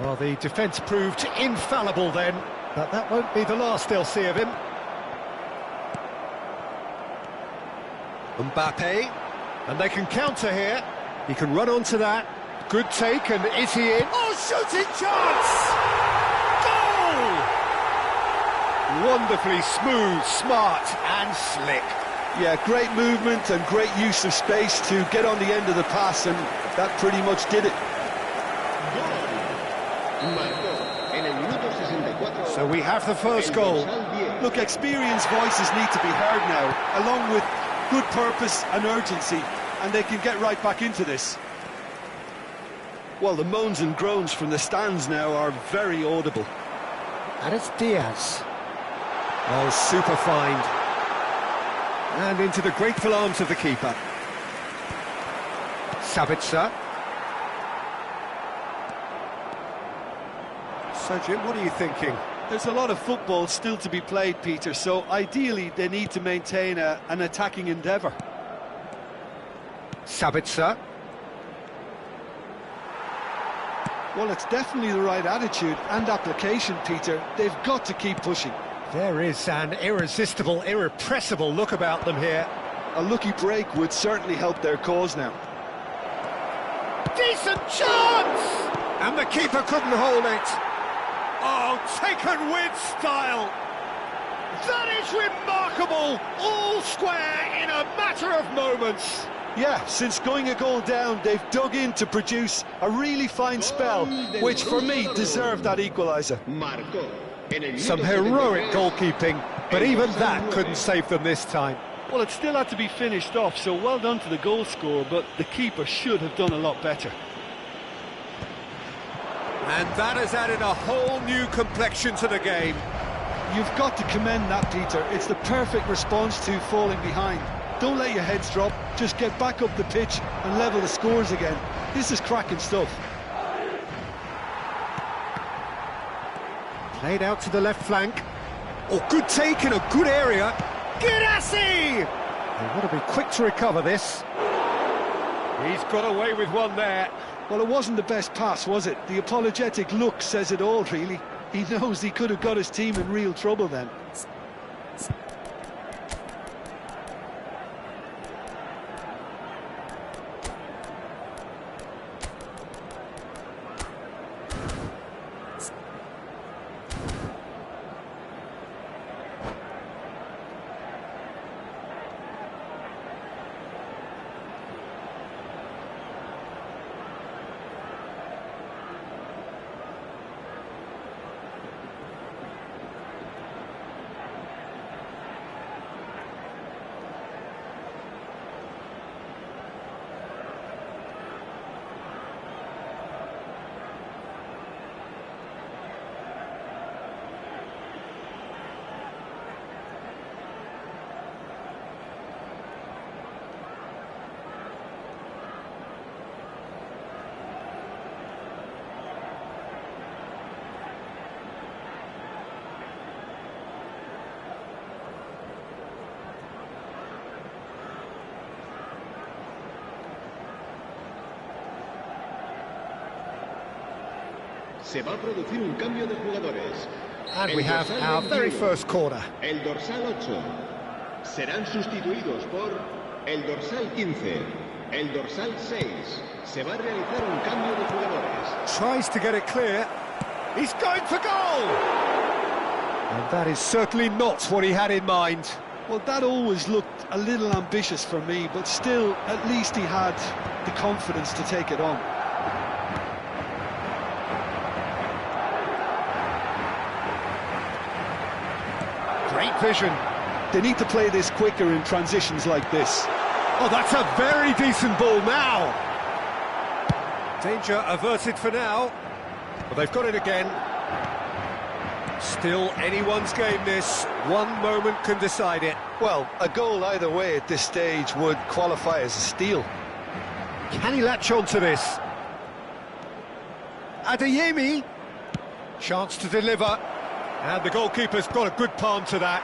A: Well, the defence proved infallible then, but that won't be the last they'll see of him. Mbappe. And they can counter here. He can run onto that. Good take, and is he in? Oh, shooting chance! Goal! Wonderfully smooth, smart and slick.
B: Yeah, great movement and great use of space to get on the end of the pass, and that pretty much did it.
A: So we have the first goal.
B: Look, experienced voices need to be heard now, along with good purpose and urgency, and they can get right back into this. Well, the moans and groans from the stands now are very audible.
A: And it's Diaz. Oh, super find. And into the grateful arms of the keeper. Sabitzer. So, Jim, what are you thinking?
B: There's a lot of football still to be played, Peter, so ideally they need to maintain an attacking endeavour.
A: Sabitzer.
B: Well, it's definitely the right attitude and application, Peter. They've got to keep pushing.
A: There is an irresistible, irrepressible look about them here.
B: A lucky break would certainly help their cause now.
A: Decent chance! And the keeper couldn't hold it. Oh, taken with style. That is remarkable. remarkable, all square in a matter of moments.
B: Yeah, since going a goal down, they've dug in to produce a really fine spell, which for me deserved that equaliser.
A: Some heroic goalkeeping, but even that couldn't save them this time.
B: Well, it still had to be finished off, so well done to the goal scorer, but the keeper should have done a lot better.
A: And that has added a whole new complexion to the game.
B: You've got to commend that, Peter. It's the perfect response to falling behind. Don't let your heads drop, just get back up the pitch and level the scores again. This is cracking stuff.
A: Played out to the left flank. Oh, good take in a good area. Girassi! They want to be quick to recover this. He's got away with one there.
B: Well, it wasn't the best pass, was it? The apologetic look says it all, really. He knows he could have got his team in real trouble then.
F: Se va a producir un cambio de jugadores.
A: And we have our very first corner.
F: El dorsal 8. Serán sustituidos por el dorsal 15. El dorsal 6. Se va a realizar un cambio de jugadores.
A: Tries to get it clear. He's going for goal! And that is certainly not what he had in mind.
B: Well, that always looked a little ambitious for me, but still, at least he had the confidence to take it on.
A: Great vision.
B: They need to play this quicker in transitions like this.
A: Oh, that's a very decent ball now. Danger averted for now. But they've got it again. Still anyone's game this. One moment can decide it.
B: Well, a goal either way at this stage would qualify as a steal.
A: Can he latch on to this? Adeyemi. Chance to deliver. And the goalkeeper's got a good palm to that.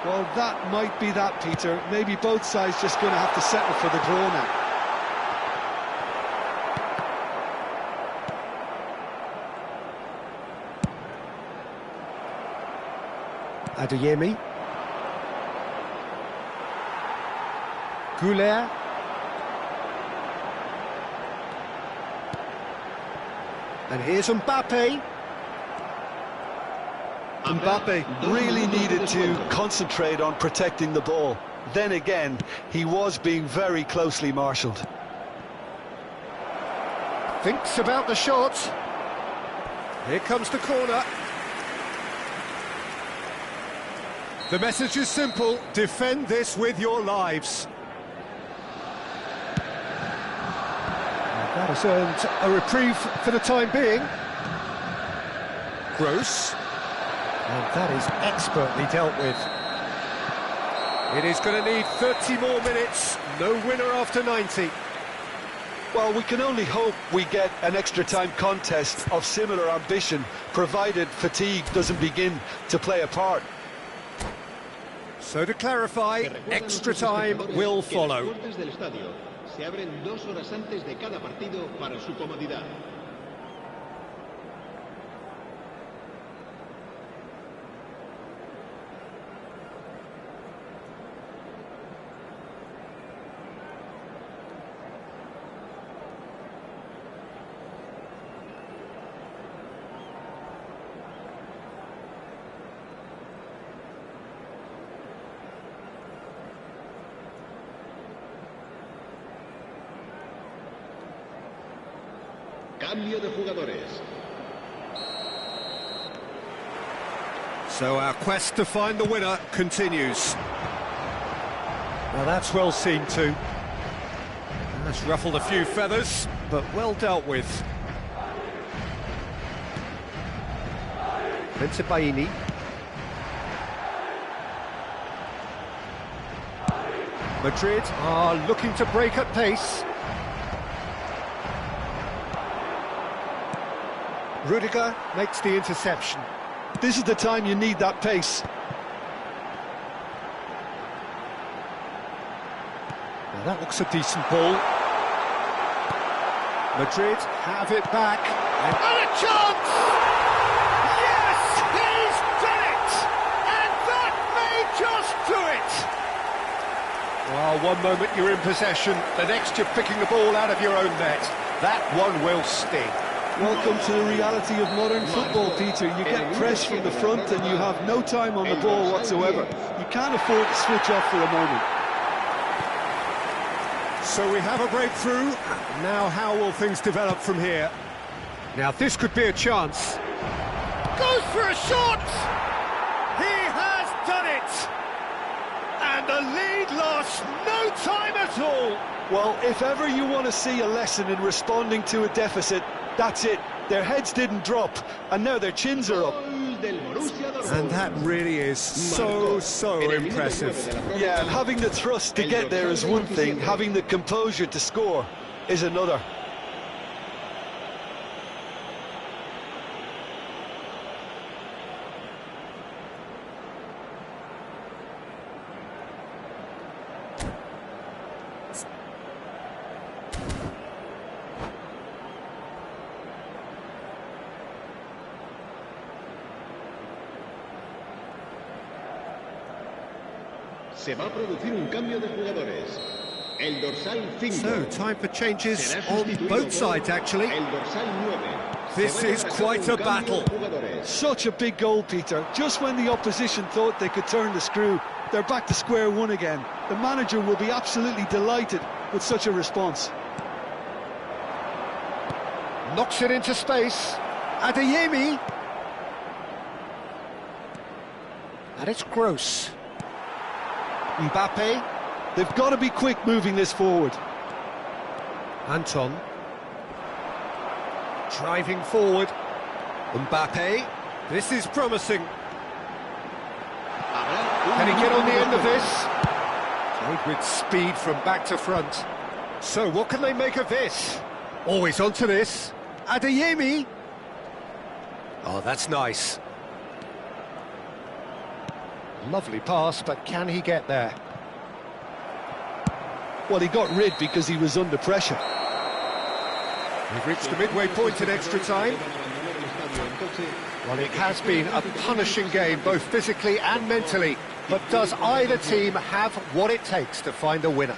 B: Well, that might be that, Peter. Maybe both sides just going to have to settle for the draw now.
A: Adeyemi. Goulet. And here's Mbappe.
B: Mbappe really needed to concentrate on protecting the ball. Then again, he was being very closely marshalled.
A: Thinks about the shot. Here comes the corner. The message is simple: defend this with your lives. And that has earned a reprieve for the time being. Gross. And that is expertly dealt with. It is going to need 30 more minutes. No winner after 90.
B: Well, we can only hope we get an extra time contest of similar ambition, provided fatigue doesn't begin to play a part.
A: So to clarify, extra time will follow.
F: Se abren 2 horas antes de cada partido para su comodidad. Cambio de jugadores.
A: So our quest to find the winner continues. Now that's well seen too. That's ruffled a few feathers, but well dealt with. Baini. Madrid are looking to break at pace. Rudiger makes the interception.
B: This is the time you need that pace.
A: Now that looks a decent ball. Madrid have it back. And a chance! Yes, he's done it! And that may just do it! Well, one moment you're in possession, the next you're picking the ball out of your own net. That one will sting.
B: Welcome to the reality of modern football, Peter. You get pressed from the front and you have no time on the ball whatsoever. You can't afford to switch off for a moment.
A: So we have a breakthrough. Now how will things develop from here? Now this could be a chance. Goes for a shot! He has done it! And the lead lost no time at all!
B: Well, if ever you want to see a lesson in responding to a deficit, that's it. Their heads didn't drop, and now their chins are up.
A: And that really is so impressive.
B: Yeah, and having the thrust to get there is one thing, having the composure to score is another.
F: Se va a producir un cambio de jugadores. El dorsal 5.
A: So, time for changes on both sides, actually.
F: El dorsal 9.
A: This is quite a battle.
B: Such a big goal, Peter. Just when the opposition thought they could turn the screw, they're back to square one again. The manager will be absolutely delighted with such a response.
A: Knocks it into space. Adeyemi. And it's Gross. Mbappe.
B: They've got to be quick moving this forward.
A: Anton. Driving forward. Mbappe. This is promising. Can he get on the end of this? Played with speed from back to front. So what can they make of this? Always onto this. Adeyemi. Oh, that's nice. Lovely pass, but can he get there?
B: Well, he got rid because he was under pressure.
A: We've reached the midway point in extra time. Well, it has been a punishing game, both physically and mentally. But does either team have what it takes to find a winner?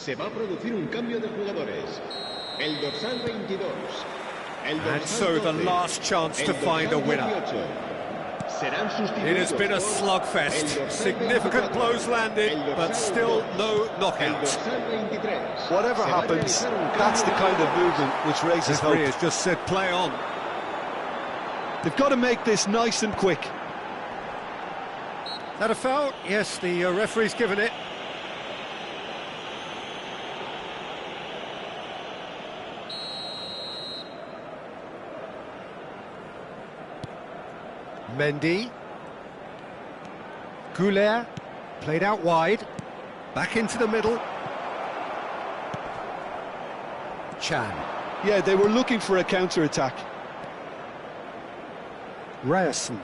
F: Se va a producir un cambio de jugadores. El dorsal 22. El dorsal
A: And so the
F: 12,
A: last chance to find a winner.
F: Serán sustituidos
A: It has been a
F: por
A: slugfest. Significant blows landed, but still no knockout.
B: Whatever happens, that's the kind of movement which raises hope.
A: Referee has just said play on.
B: They've got to make this nice and quick.
A: That a foul? Yes, the referee's given it. Mendy. Goulet. Played out wide. Back into the middle. Chan.
B: Yeah, they were looking for a counter-attack.
A: Ryerson.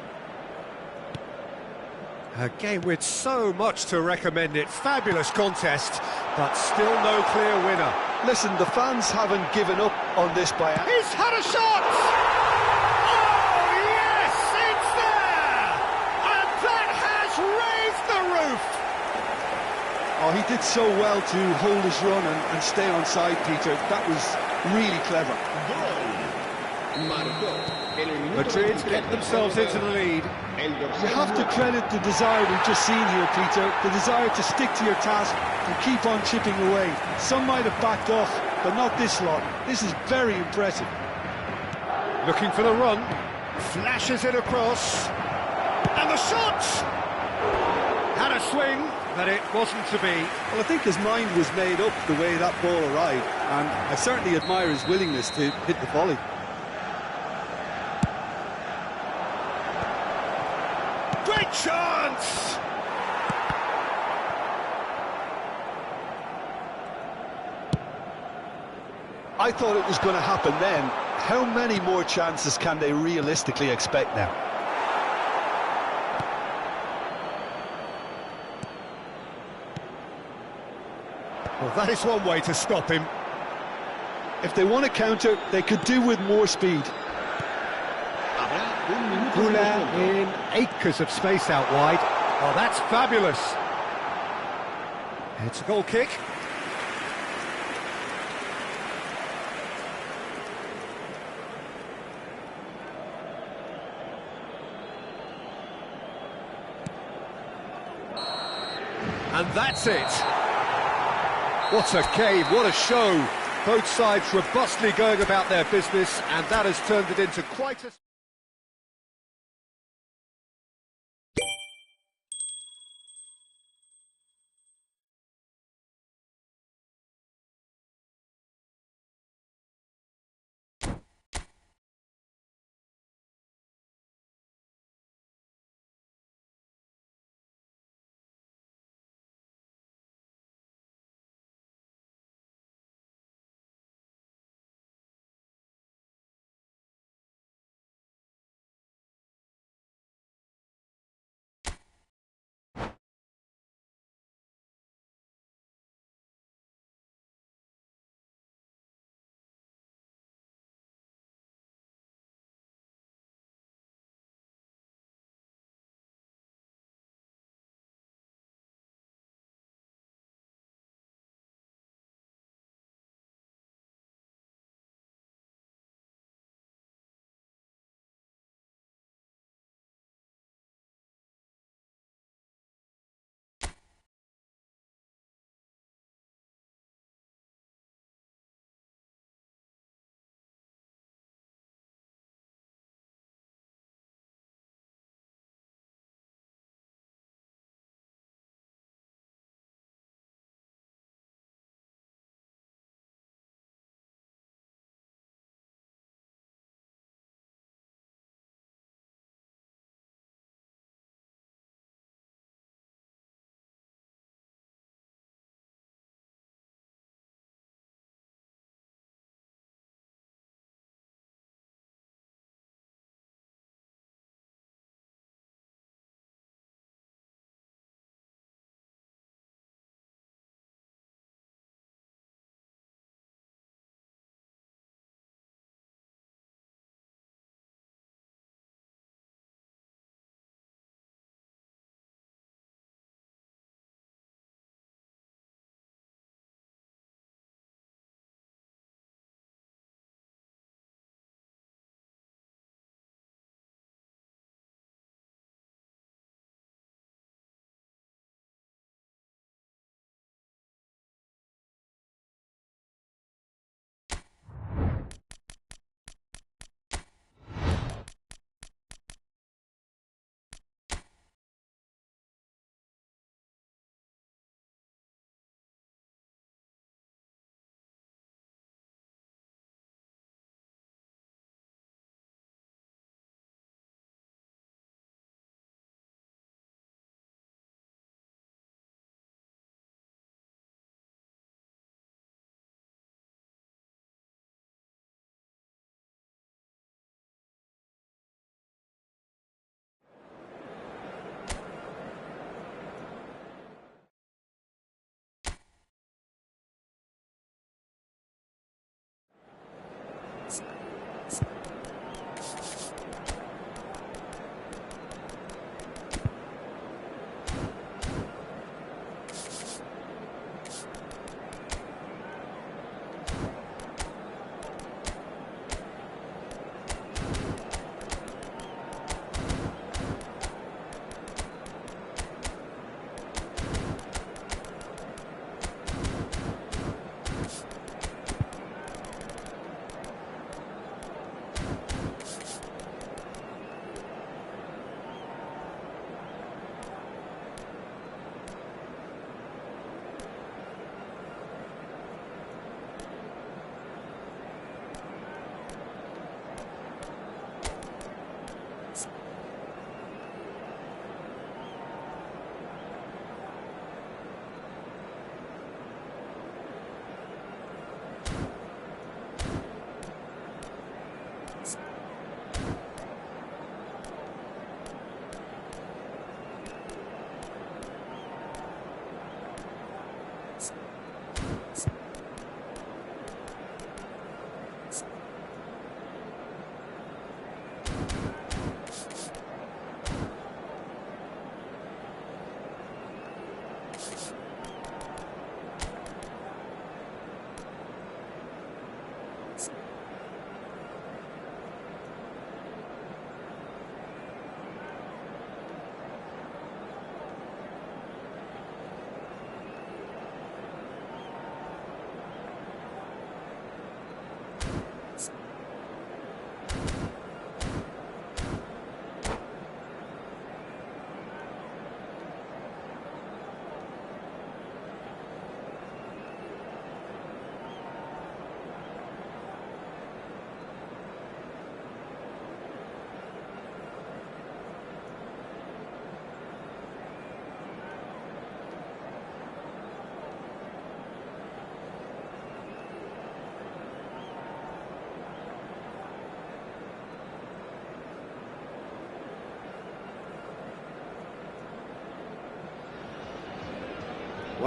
A: A game with so much to recommend it. Fabulous contest, but still no clear winner.
B: Listen, the fans haven't given up on this by...
A: He's had a shot! Oh, yes, it's there! And that has raised the roof!
B: Oh, he did so well to hold his run and stay on side, Peter. That was really clever.
A: Madrid get themselves into the lead.
B: You have to credit the desire we've just seen here, Peter. The desire to stick to your task and keep on chipping away. Some might have backed off, but not this lot. This is very impressive.
A: Looking for the run. Flashes it across. And the shot! Had a swing, but it wasn't to be.
B: Well, I think his mind was made up the way that ball arrived, and I certainly admire his willingness to hit the volley.
A: Great chance!
B: I thought it was going to happen then. How many more chances can they realistically expect now?
A: Well, that is one way to stop him.
B: If they want to counter, they could do with more speed.
A: Poulain in acres of space out wide. Oh, that's fabulous. It's a goal kick. And that's it. What a game, what a show. Both sides robustly going about their business, and that has turned it into quite a...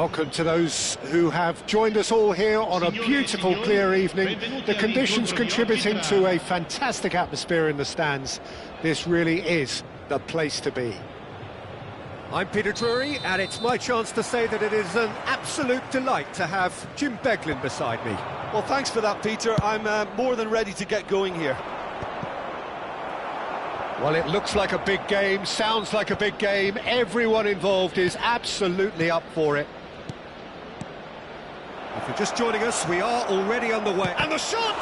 A: Welcome to those who have joined us all here on a beautiful, clear evening. The conditions contributing to a fantastic atmosphere in the stands. This really is the place to be. I'm Peter Drury, and it's my chance to say that it is an absolute delight to have Jim Beglin beside me.
B: Well, thanks for that, Peter. I'm more than ready to get going here.
A: Well, it looks like a big game, sounds like a big game. Everyone involved is absolutely up for it. If you're just joining us, we are already underway. And the shot!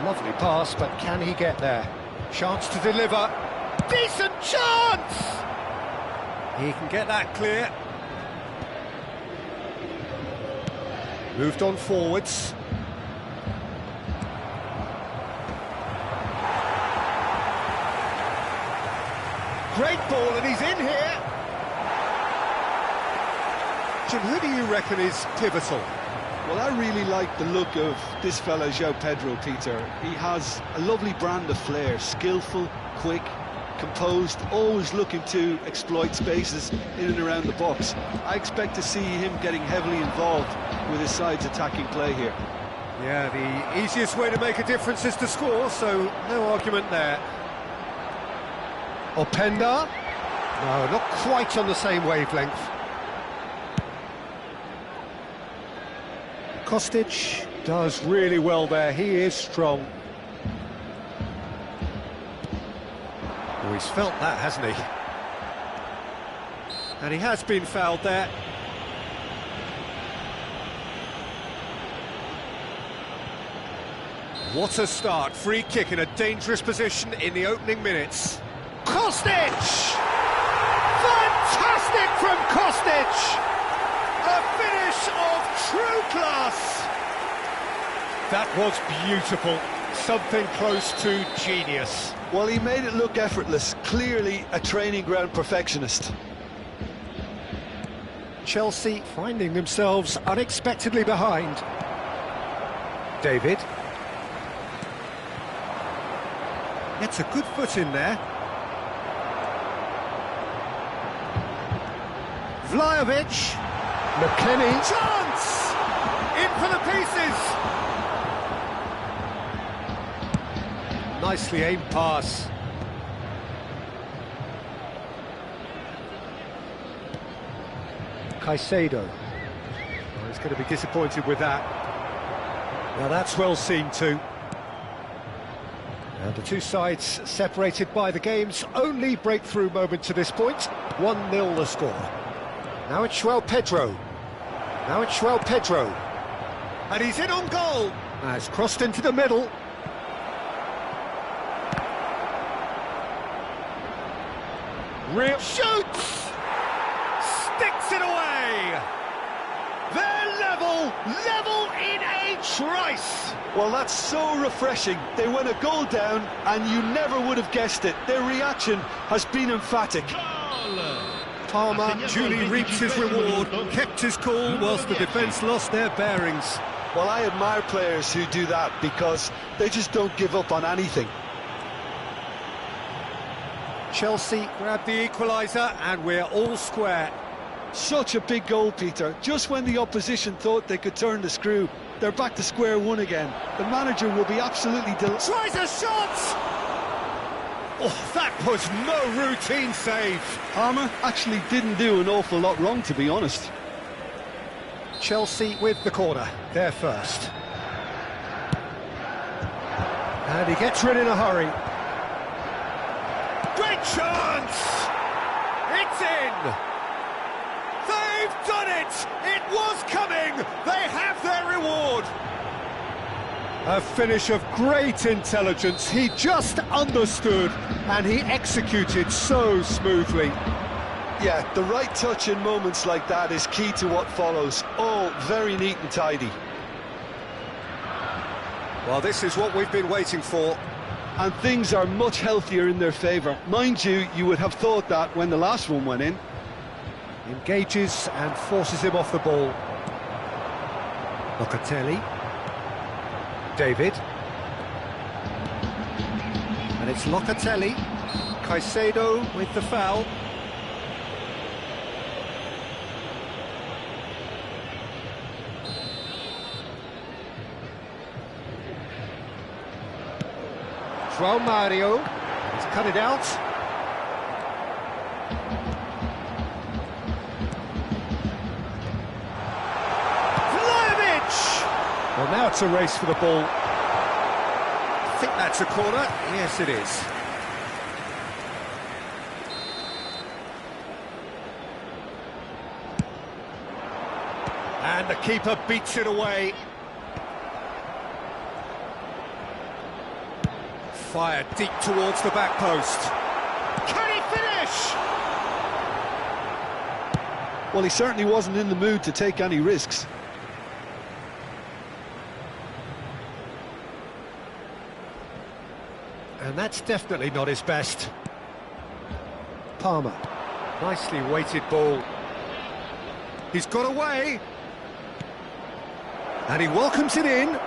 A: Lovely pass, but can he get there? Chance to deliver. Decent chance! He can get that clear. Moved on forwards. Great ball, and he's in here. Jim, who do you reckon is pivotal?
B: Well, I really like the look of this fella, João Pedro, Peter. He has a lovely brand of flair, skillful, quick, composed, always looking to exploit spaces in and around the box. I expect to see him getting heavily involved with his side's attacking play here.
A: Yeah, the easiest way to make a difference is to score, so no argument there. Openda? No, not quite on the same wavelength. Kostic does really well there, he is strong. Oh, he's felt that, hasn't he? And he has been fouled there. What a start, free kick in a dangerous position in the opening minutes. Kostic! Fantastic from Kostic! A finish of true class! That was beautiful, something close to genius.
B: Well, he made it look effortless, clearly a training ground perfectionist.
A: Chelsea finding themselves unexpectedly behind. David. Gets a good foot in there. Vlahovic. McKennie. Chance! In for the pieces! Nicely aimed pass. Caicedo. Oh, he's going to be disappointed with that. Now that's well seen too. And the two sides separated by the game's only breakthrough moment to this point. 1-0 the score. Now it's João Pedro. Now it's João Pedro. And he's in on goal. Has crossed into the middle. Real shoots! Sticks it away! They're level in a trice!
B: Well, that's so refreshing. They went a goal down and you never would have guessed it. Their reaction has been emphatic.
A: Palmer duly reaps his reward, kept his cool whilst the defence lost their bearings.
B: Well, I admire players who do that because they just don't give up on anything.
A: Chelsea grab the equaliser and we're all square.
B: Such a big goal, Peter. Just when the opposition thought they could turn the screw, they're back to square one again. The manager will be absolutely delighted.
A: Tries a shot! Oh, that was no routine save.
B: Palmer actually didn't do an awful lot wrong, to be honest.
A: Chelsea with the corner, they're first. And he gets rid in a hurry. Great chance! It's in! They've done it! It was coming! They have their reward! A finish of great intelligence. He just understood and he executed so smoothly.
B: Yeah, the right touch in moments like that is key to what follows. All very neat and tidy.
A: Well, this is what we've been waiting for.
B: And things are much healthier in their favour. Mind you, you would have thought that when the last one went in.
A: Engages and forces him off the ball. Locatelli. David. And it's Locatelli. Caicedo with the foul. João Mario. He's cut it out. Well, now it's a race for the ball. I think that's a corner. Yes, it is. And the keeper beats it away. Fired deep towards the back post. Can he finish?
B: Well, he certainly wasn't in the mood to take any risks.
A: And that's definitely not his best. Palmer. Nicely weighted ball. He's got away. And he welcomes it in.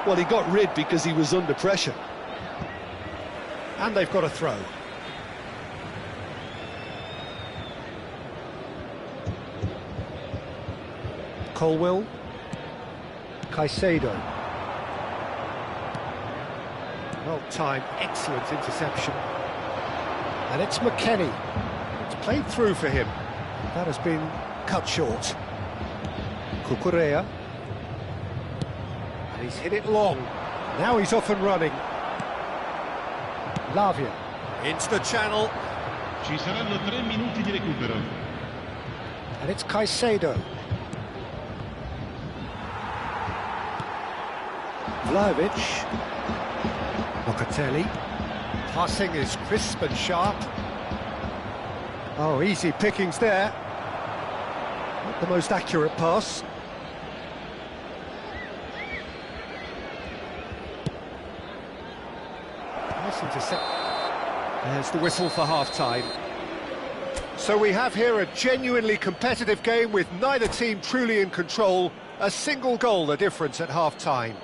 B: Well, he got rid because he was under pressure.
A: And they've got a throw. Colwill. Caicedo. Well-timed, excellent interception. And it's McKennie. It's played through for him. That has been cut short. Cucurella. And he's hit it long. Now he's off and running. Lavia. Into the channel.
C: Ci saranno 3 minuti di recupero.
A: And it's Caicedo. Vlahovic. Locatelli. Passing is crisp and sharp. Oh, easy pickings there. Not the most accurate pass. Nice intercept. There's the whistle for half-time. So we have here a genuinely competitive game with neither team truly in control. A single goal the difference at half-time.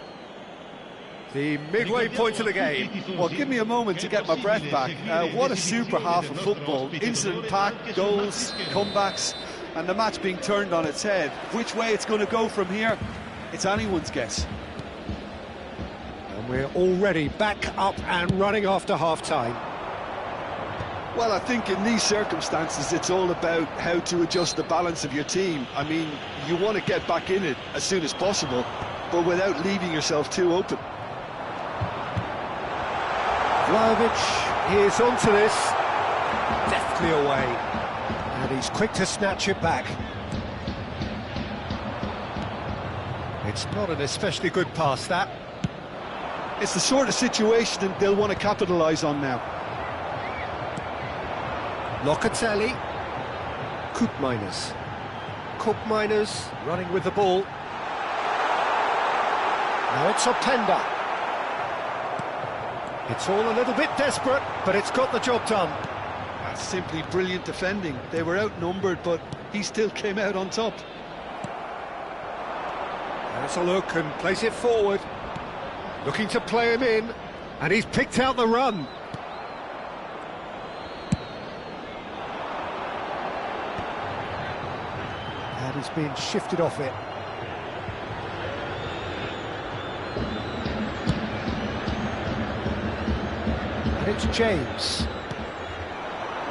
A: The midway point of the game.
B: Well, give me a moment to get my breath back. What a super half of football. Incident-packed, goals, comebacks, and the match being turned on its head. Which way it's going to go from here, it's anyone's guess.
A: And we're already back up and running after half-time.
B: Well, I think in these circumstances, it's all about how to adjust the balance of your team. I mean, you want to get back in it as soon as possible, but without leaving yourself too open.
A: Vlahovic is onto this, deftly away, and he's quick to snatch it back. It's not an especially good pass, that.
B: It's the sort of situation that they'll want to capitalise on now.
A: Locatelli, Koopmeiners. Koopmeiners running with the ball. Now it's Openda. It's all a little bit desperate, but it's got the job done.
B: That's simply brilliant defending. They were outnumbered, but he still came out on top.
A: There's a look and plays it forward. Looking to play him in, and he's picked out the run. And he's been shifted off it. It's James.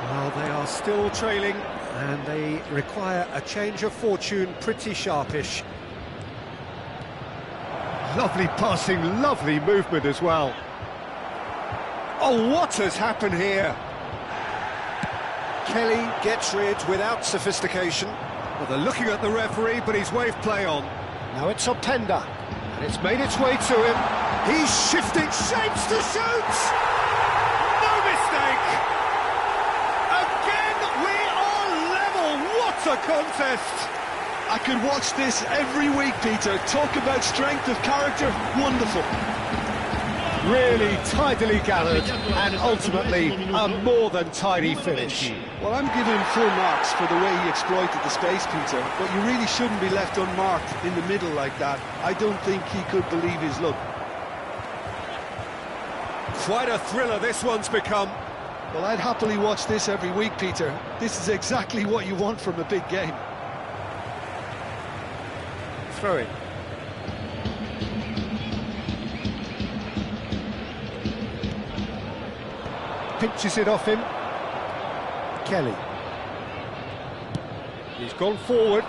A: Well, they are still trailing, and they require a change of fortune, pretty sharpish. Lovely passing, lovely movement as well. Oh, what has happened here? Kelly gets rid without sophistication. Well, they're looking at the referee, but he's waved play on. Now it's Openda, and it's made its way to him. He's shifting shapes to shoot! Again, we are level. What a contest!
B: I could watch this every week, Peter. Talk about strength of character. Wonderful.
A: Really tidily gathered, and ultimately a more than tidy finish.
B: Well, I'm giving him full marks for the way he exploited the space, Peter, but you really shouldn't be left unmarked in the middle like that. I don't think he could believe his luck.
A: Quite a thriller this one's become.
B: Well, I'd happily watch this every week, Peter. This is exactly what you want from a big game.
A: Throw in. Pinches it off him. Kelly. He's gone forward.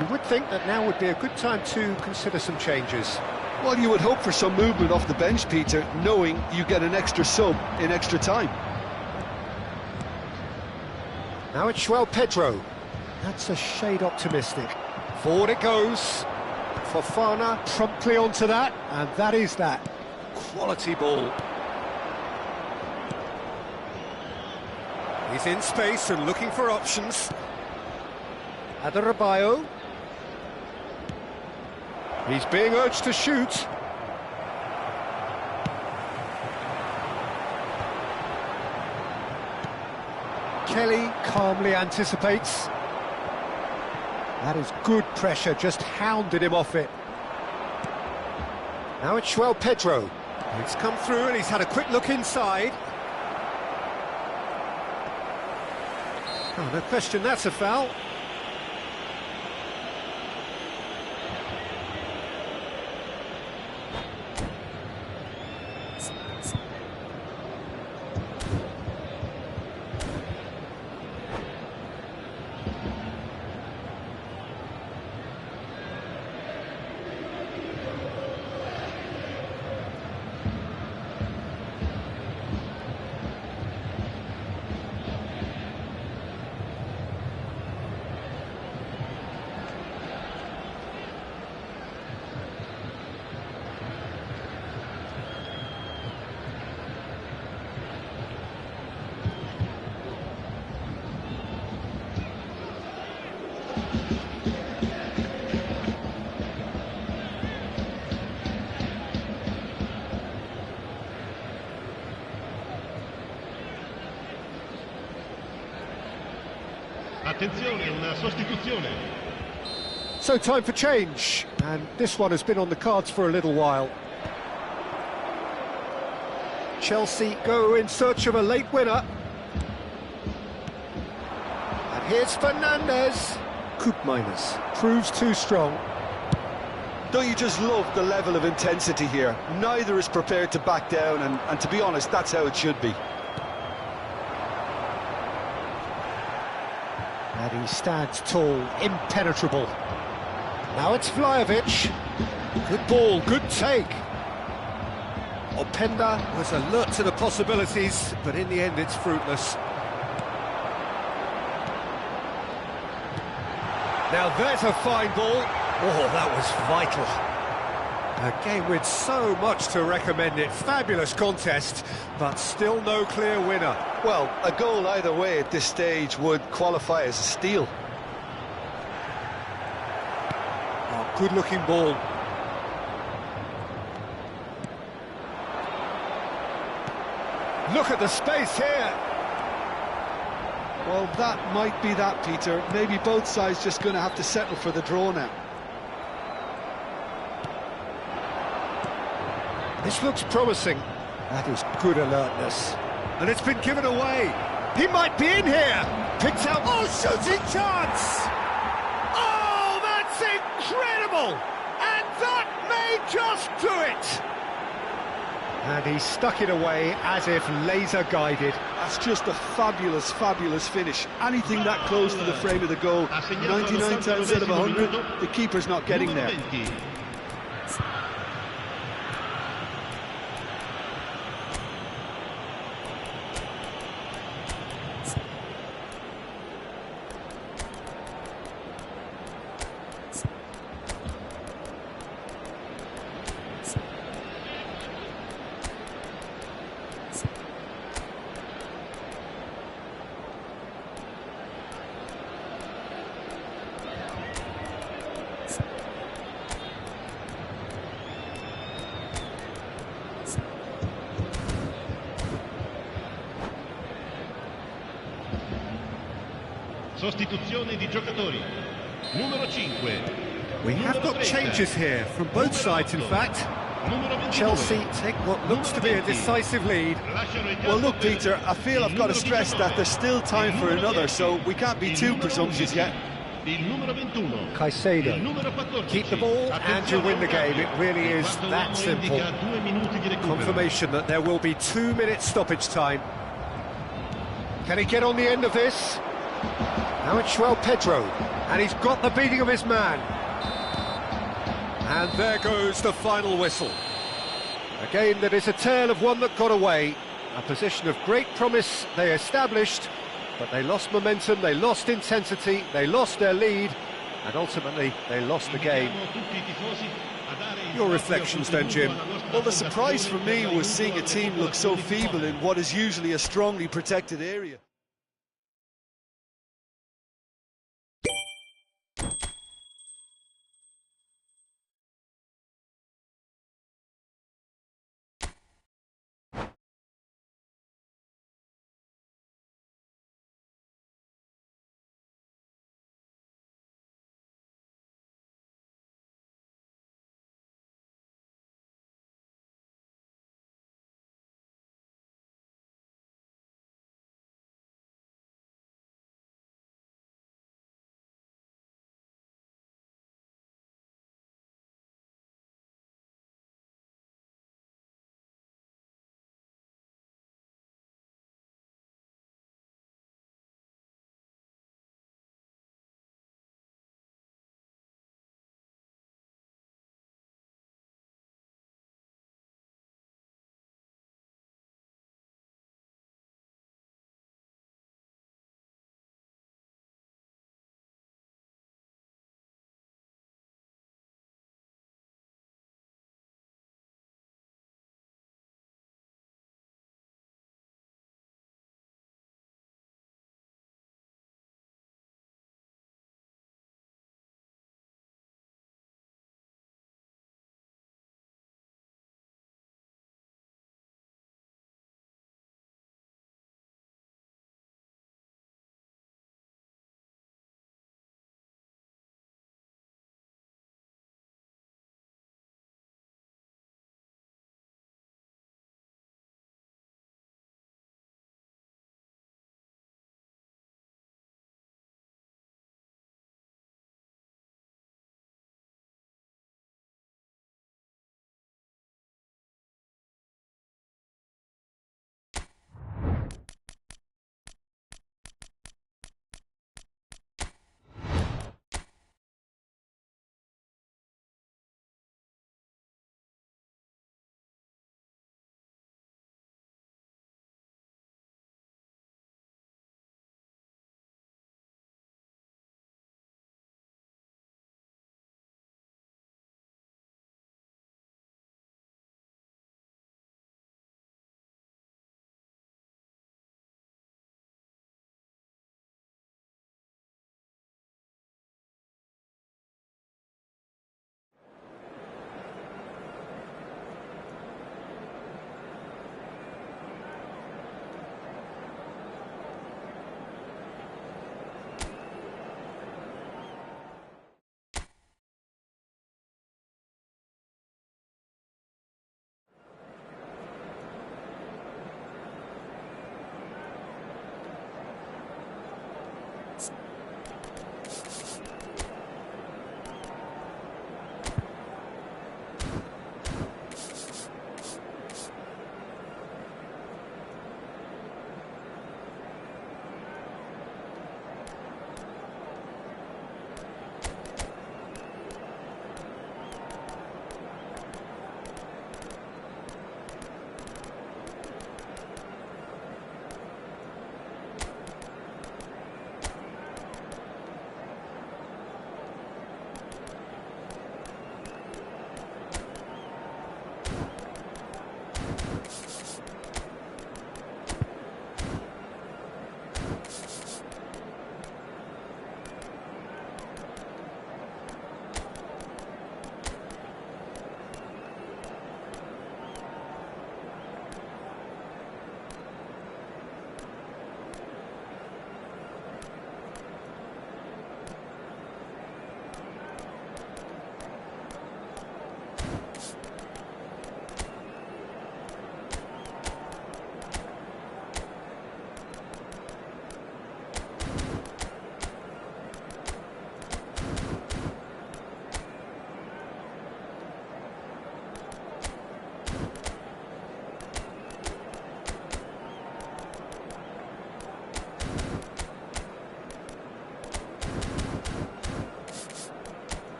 A: You would think that now would be a good time to consider some changes.
B: Well, you would hope for some movement off the bench, Peter, knowing you get an extra sub in extra time.
A: Now it's João Pedro. That's a shade optimistic. Forward it goes. Fofana promptly onto that, and that is that. Quality ball. He's in space and looking for options. Adarabioyo. He's being urged to shoot. Kelly calmly anticipates. That is good pressure, just hounded him off it. Now it's João Pedro. It's come through and he's had a quick look inside. Oh, no question, that's a foul.
C: Attenzione, una sostituzione.
A: So time for change, and this one has been on the cards for a little while. Chelsea go in search of a late winner. And here's Fernandes. Koopmeiners proves too strong.
B: Don't you just love the level of intensity here? Neither is prepared to back down, and to be honest, that's how it should be.
A: And he stands tall, impenetrable. Now it's Vlahovic. Good ball, good take. Openda was alert to the possibilities, but in the end it's fruitless. Now there's a fine ball. Oh, that was vital. A game with so much to recommend it. Fabulous contest, but still no clear winner.
B: Well, a goal either way at this stage would qualify as a steal.
A: Oh, good-looking ball. Look at the space here.
B: Well, that might be that, Peter. Maybe both sides just going to have to settle for the draw now.
A: This looks promising. That is good alertness. And it's been given away. He might be in here. Picks out. Oh, shooting chance! Oh, that's incredible! And that may just do it! And he stuck it away as if laser guided.
B: That's just a fabulous, fabulous finish. Anything that close to the frame of the goal, 99 times out of 100, the keeper's not getting there.
C: Sostituzione di giocatori. Numero 5.
A: We have got changes here from both sides, in fact. Chelsea take what looks to be a decisive lead.
B: Well, look, Peter, I feel I've got to stress that there's still time for another, so we can't be too presumptuous yet.
A: Caicedo, keep the ball and you win the game. It really is that simple. Confirmation that there will be 2 minutes stoppage time. Can he get on the end of this? Now it's João Pedro, and he's got the beating of his man. And there goes the final whistle. A game that is a tale of one that got away. A position of great promise they established, but they lost momentum, they lost intensity, they lost their lead, and ultimately they lost the game. Your reflections then, Jim?
B: Well, the surprise for me was seeing a team look so feeble in what is usually a strongly protected area.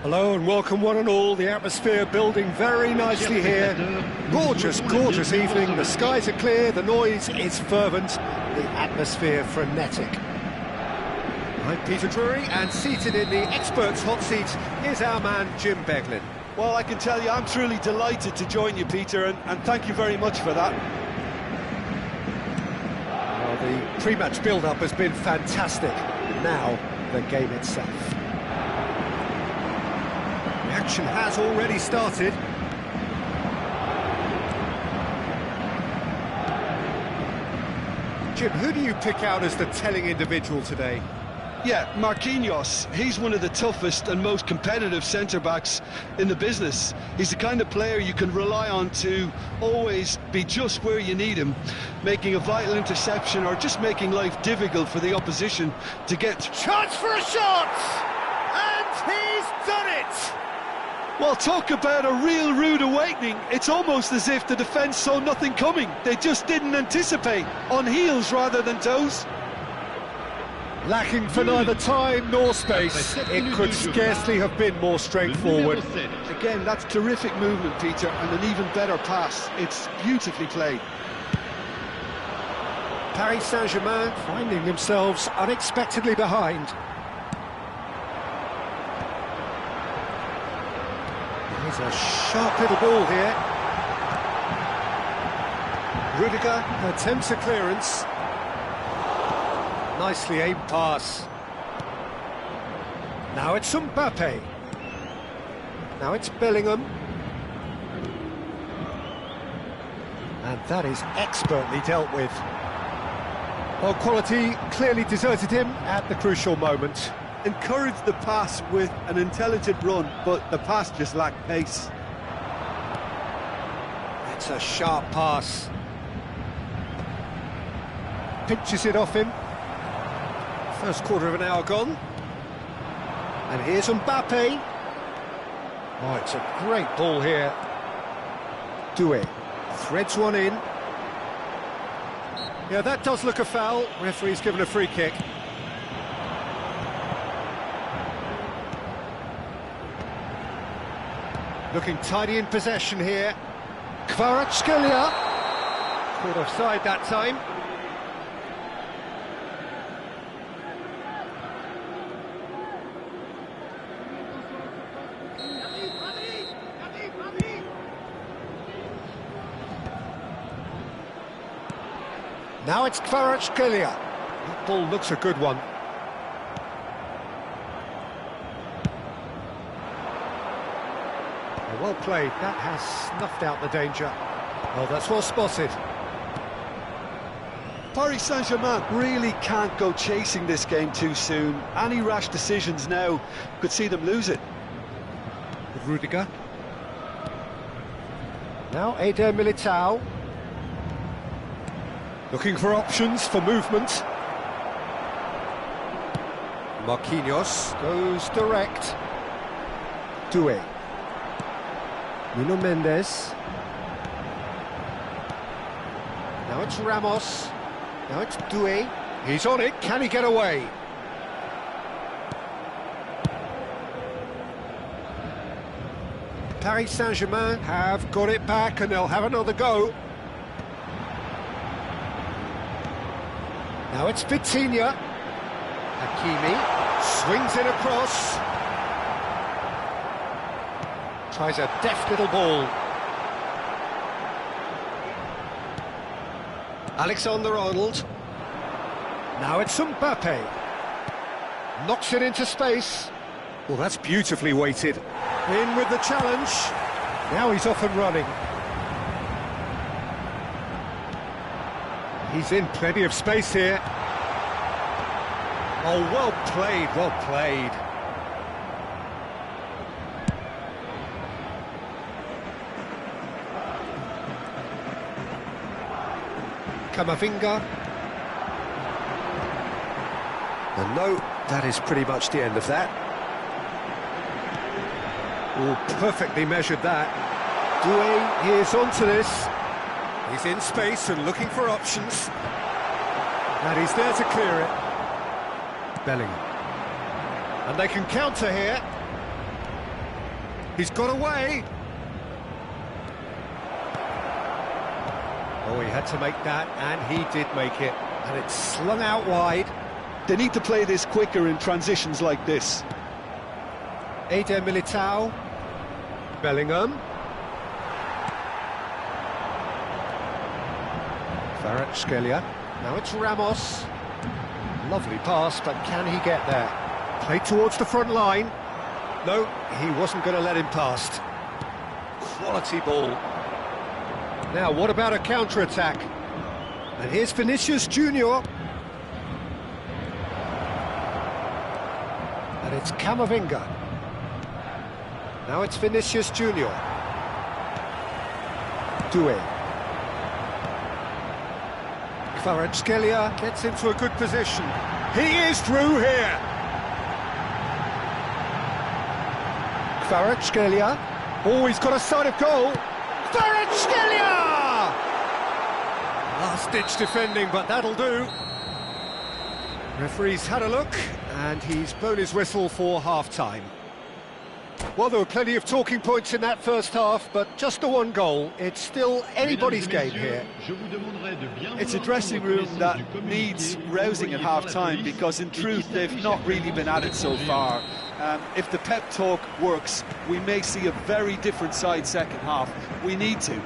A: Hello and welcome one and all. The atmosphere building very nicely here. Gorgeous, gorgeous evening. The skies are clear, the noise is fervent, the atmosphere frenetic. I'm Peter Drury, and seated in the experts' hot seat is our man Jim Beglin.
B: Well, I can tell you I'm truly delighted to join you, Peter, and thank you very much for that.
A: Well, the pre-match build-up has been fantastic. Now, the game itself. The action has already started. Jim, who do you pick out as the telling individual today?
B: Yeah, Marquinhos. He's one of the toughest and most competitive centre-backs in the business. He's the kind of player you can rely on to always be just where you need him, making a vital interception or just making life difficult for the opposition to get.
A: Chance for a shot! And he's done it!
B: Well, talk about a real rude awakening. It's almost as if the defence saw nothing coming. They just didn't anticipate, on heels rather than toes.
A: Lacking for neither time nor space. It could scarcely have been more straightforward.
B: Again, that's terrific movement, Peter, and an even better pass. It's beautifully played.
A: Paris Saint-Germain finding themselves unexpectedly behind. There's a sharp little ball here. Rudiger attempts a clearance. Nicely aimed pass. Now it's Mbappe. Now it's Bellingham. And that is expertly dealt with. Well, quality clearly deserted him at the crucial moment.
B: Encouraged the pass with an intelligent run, but the pass just lacked pace.
A: That's a sharp pass. Pinches it off him. First quarter of an hour gone. And here's Mbappe. Oh, it's a great ball here. Doué threads one in. Yeah, that does look a foul. Referee's given a free kick. Looking tidy in possession here. Kvaratskhelia. Caught offside that time. Now it's Kvaratskhelia. That ball looks a good one. Well played. That has snuffed out the danger. Oh, that's well spotted.
B: Paris Saint-Germain really can't go chasing this game too soon. Any rash decisions now could see them lose it.
A: Rudiger. Now Eder Militao. Looking for options for movement. Marquinhos goes direct. Doué. Nuno Mendes. Now it's Ramos. Now it's Doué. He's on it. Can he get away? Paris Saint-Germain have got it back and they'll have another go. Now it's Vitinha. Hakimi swings it across. Tries a deft little ball. Alexander-Arnold. Now it's Mbappe. Knocks it into space. Well, that's beautifully weighted. In with the challenge. Now he's off and running. He's in plenty of space here. Oh, well played, well played. Camavinga. And no, that is pretty much the end of that. Oh, perfectly measured that. Doué is onto this. He's in space and looking for options. And he's there to clear it. Bellingham. And they can counter here. He's got away. Oh, he had to make that, and he did make it. And it's slung out wide.
B: They need to play this quicker in transitions like this.
A: Eder Militao. Bellingham. Kvaratskhelia. Now it's Ramos. Lovely pass, but can he get there? Played towards the front line. No, he wasn't going to let him past. Quality ball. Now, what about a counter-attack? And here's Vinicius Junior. And it's Camavinga. Now it's Vinicius Junior. Doué. Kvaratskhelia gets into a good position. He is through here. Kvaratskhelia. Oh, he's got a sight of goal. Kvaratskhelia! Last-ditch defending, but that'll do. Referee's had a look, and he's blown his whistle for half-time. Well, there were plenty of talking points in that first half, but just the one goal. It's still anybody's game here.
B: It's a dressing room that needs rousing at half-time, because in truth they've not really been at it so far. If the pep talk works, we may see a very different side second half. We need to.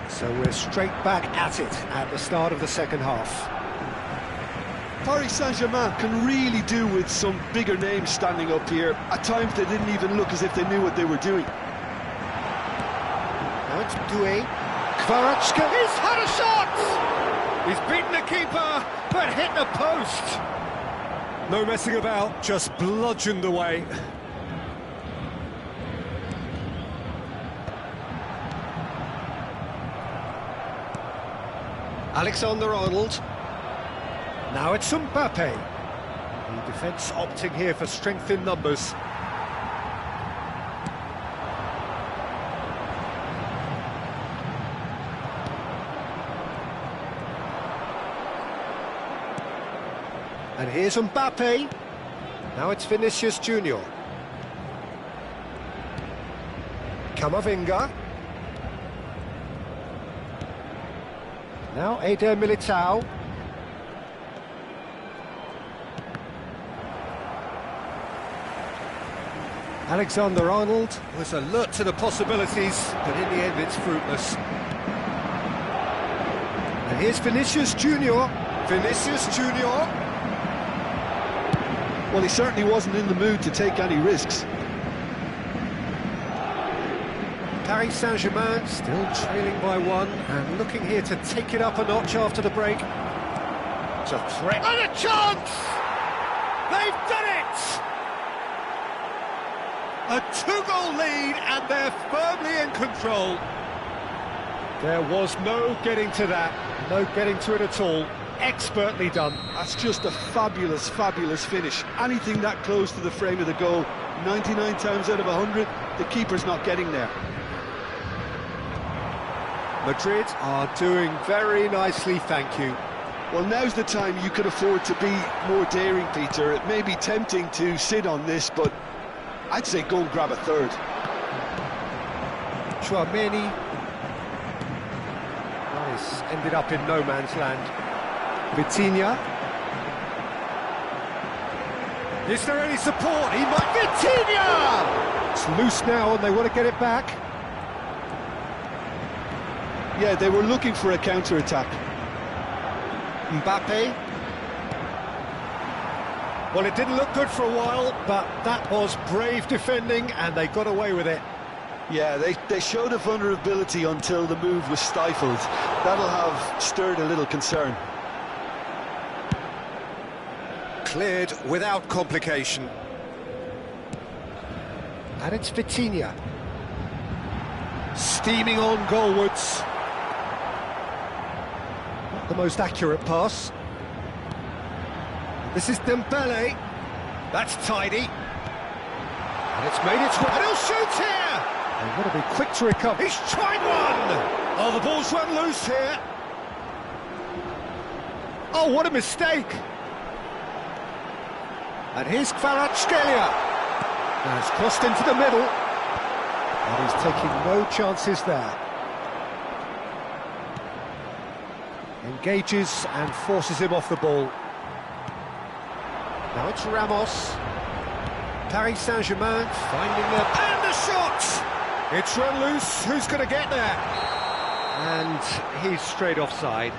A: So we're straight back at it at the start of the second half.
B: Paris Saint-Germain can really do with some bigger names standing up here. At times they didn't even look as if they knew what they were doing.
A: Now it's Doué. Kvaratskhelia, he's had a shot! He's beaten the keeper, but hit the post. No messing about, just bludgeoned away. Alexander-Arnold. Now it's Mbappe. The defence opting here for strength in numbers. And here's Mbappe. Now it's Vinicius Junior. Camavinga. Now Eder Militao. Alexander-Arnold was alert to the possibilities, but in the end it's fruitless. And here's Vinicius Junior. Vinicius Junior.
B: Well, he certainly wasn't in the mood to take any risks.
A: Paris Saint-Germain still trailing by one and looking here to take it up a notch after the break. It's a threat and a chance! They've done it! A two-goal lead and they're firmly in control. There was no getting to that, no getting to it at all. Expertly done.
B: That's just a fabulous, fabulous finish. Anything that close to the frame of the goal, 99 times out of 100, the keeper's not getting there.
A: Madrid are doing very nicely, thank you.
B: Well, now's the time you could afford to be more daring, Peter. It may be tempting to sit on this, but I'd say go and grab a third.
A: Chouameni. Nice. Ended up in no man's land. Vitinha. Is there any support? He might... Vitinha! It's loose now and they want to get it back.
B: Yeah, they were looking for a counter-attack.
A: Mbappe. Well, it didn't look good for a while, but that was brave defending and they got away with it.
B: Yeah, they showed a vulnerability until the move was stifled. That'll have stirred a little concern.
A: Cleared without complication. And it's Vitinha. Steaming on goalwards. Not the most accurate pass. This is Dembele. That's tidy. And it's made its way. And he'll shoot here! They've got to be quick to recover. He's tried one! Oh, the ball's run loose here. Oh, what a mistake! And here's Kvaratskhelia. Now it's crossed into the middle. And he's taking no chances there. Engages and forces him off the ball. Now it's Ramos. Paris Saint-Germain finding the... And the shot! It's run loose. Who's going to get there? And he's straight offside.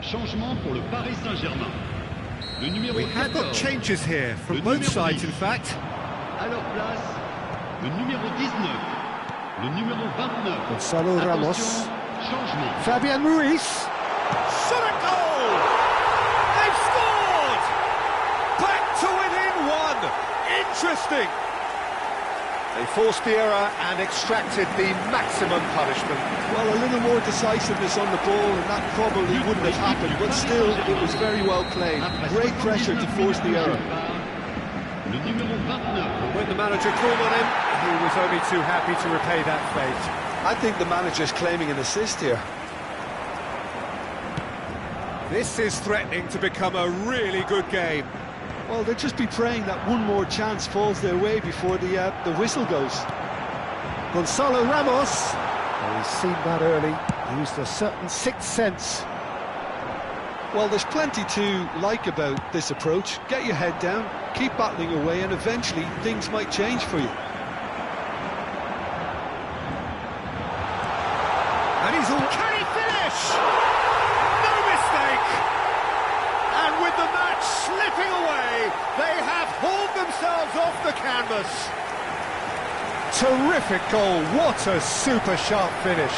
C: Changement pour le Paris Saint-Germain. Le numéro
A: We have got
C: 14.
A: changes here from both sides, in fact.
C: À leur place, le numéro 19. Le numéro 29.
A: Gonzalo Ramos.
C: Attention, changement.
A: Fabian Ruiz. Shot at goal! They've scored! Back to within one! Interesting! They forced the error and extracted the maximum punishment.
B: Well, a little more decisiveness on the ball, and that probably wouldn't have happened, but still, it was very well played. Great pressure to force the error.
C: Le numéro 29.
A: When the manager called on him, he was only too happy to repay that fate.
B: I think the manager's claiming an assist here.
A: This is threatening to become a really good game.
B: Well, they'll just be praying that one more chance falls their way before the whistle goes.
A: Gonzalo Ramos. Well, he's seen that early. Used a certain sixth sense.
B: Well, there's plenty to like about this approach. Get your head down, keep battling away, and eventually things might change for you.
A: And he's all... Can he finish? No mistake! And with the match slipping away, they have hauled themselves off the canvas. Terrific goal. What a super sharp finish.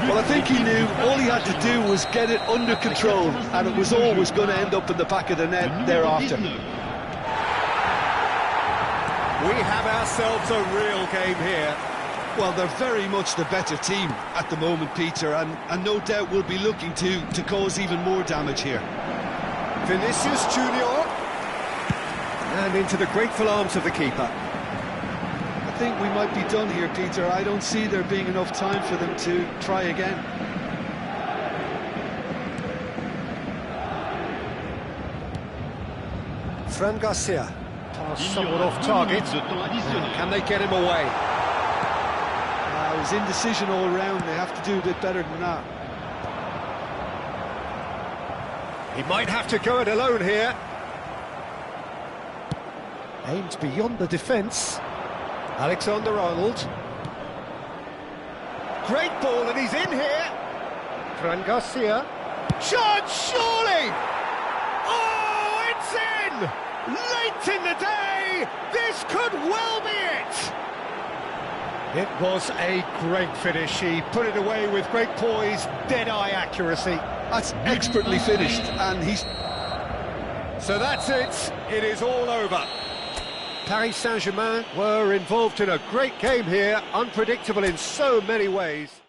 B: Well, I think he knew all he had to do was get it under control, and it was always going to end up in the back of the net thereafter.
A: We have ourselves a real game here.
B: Well, they're very much the better team at the moment, Peter, and no doubt will be looking to cause even more damage here.
A: Vinicius Junior. And into the grateful arms of the keeper.
B: I think we might be done here, Peter. I don't see there being enough time for them to try again.
A: Fran Garcia. Pass somewhat off target. Can they get him away?
B: It was indecision all around. They have to do a bit better than that.
A: He might have to go it alone here. Aimed beyond the defence. Alexander-Arnold. Great ball, and he's in here. Fran Garcia. Shot, surely! Oh, it's in! Late in the day, this could well be it! It was a great finish. He put it away with great poise, dead-eye accuracy.
B: That's expertly finished, and he's...
A: So that's it. It is all over. Paris Saint-Germain were involved in a great game here, unpredictable in so many ways.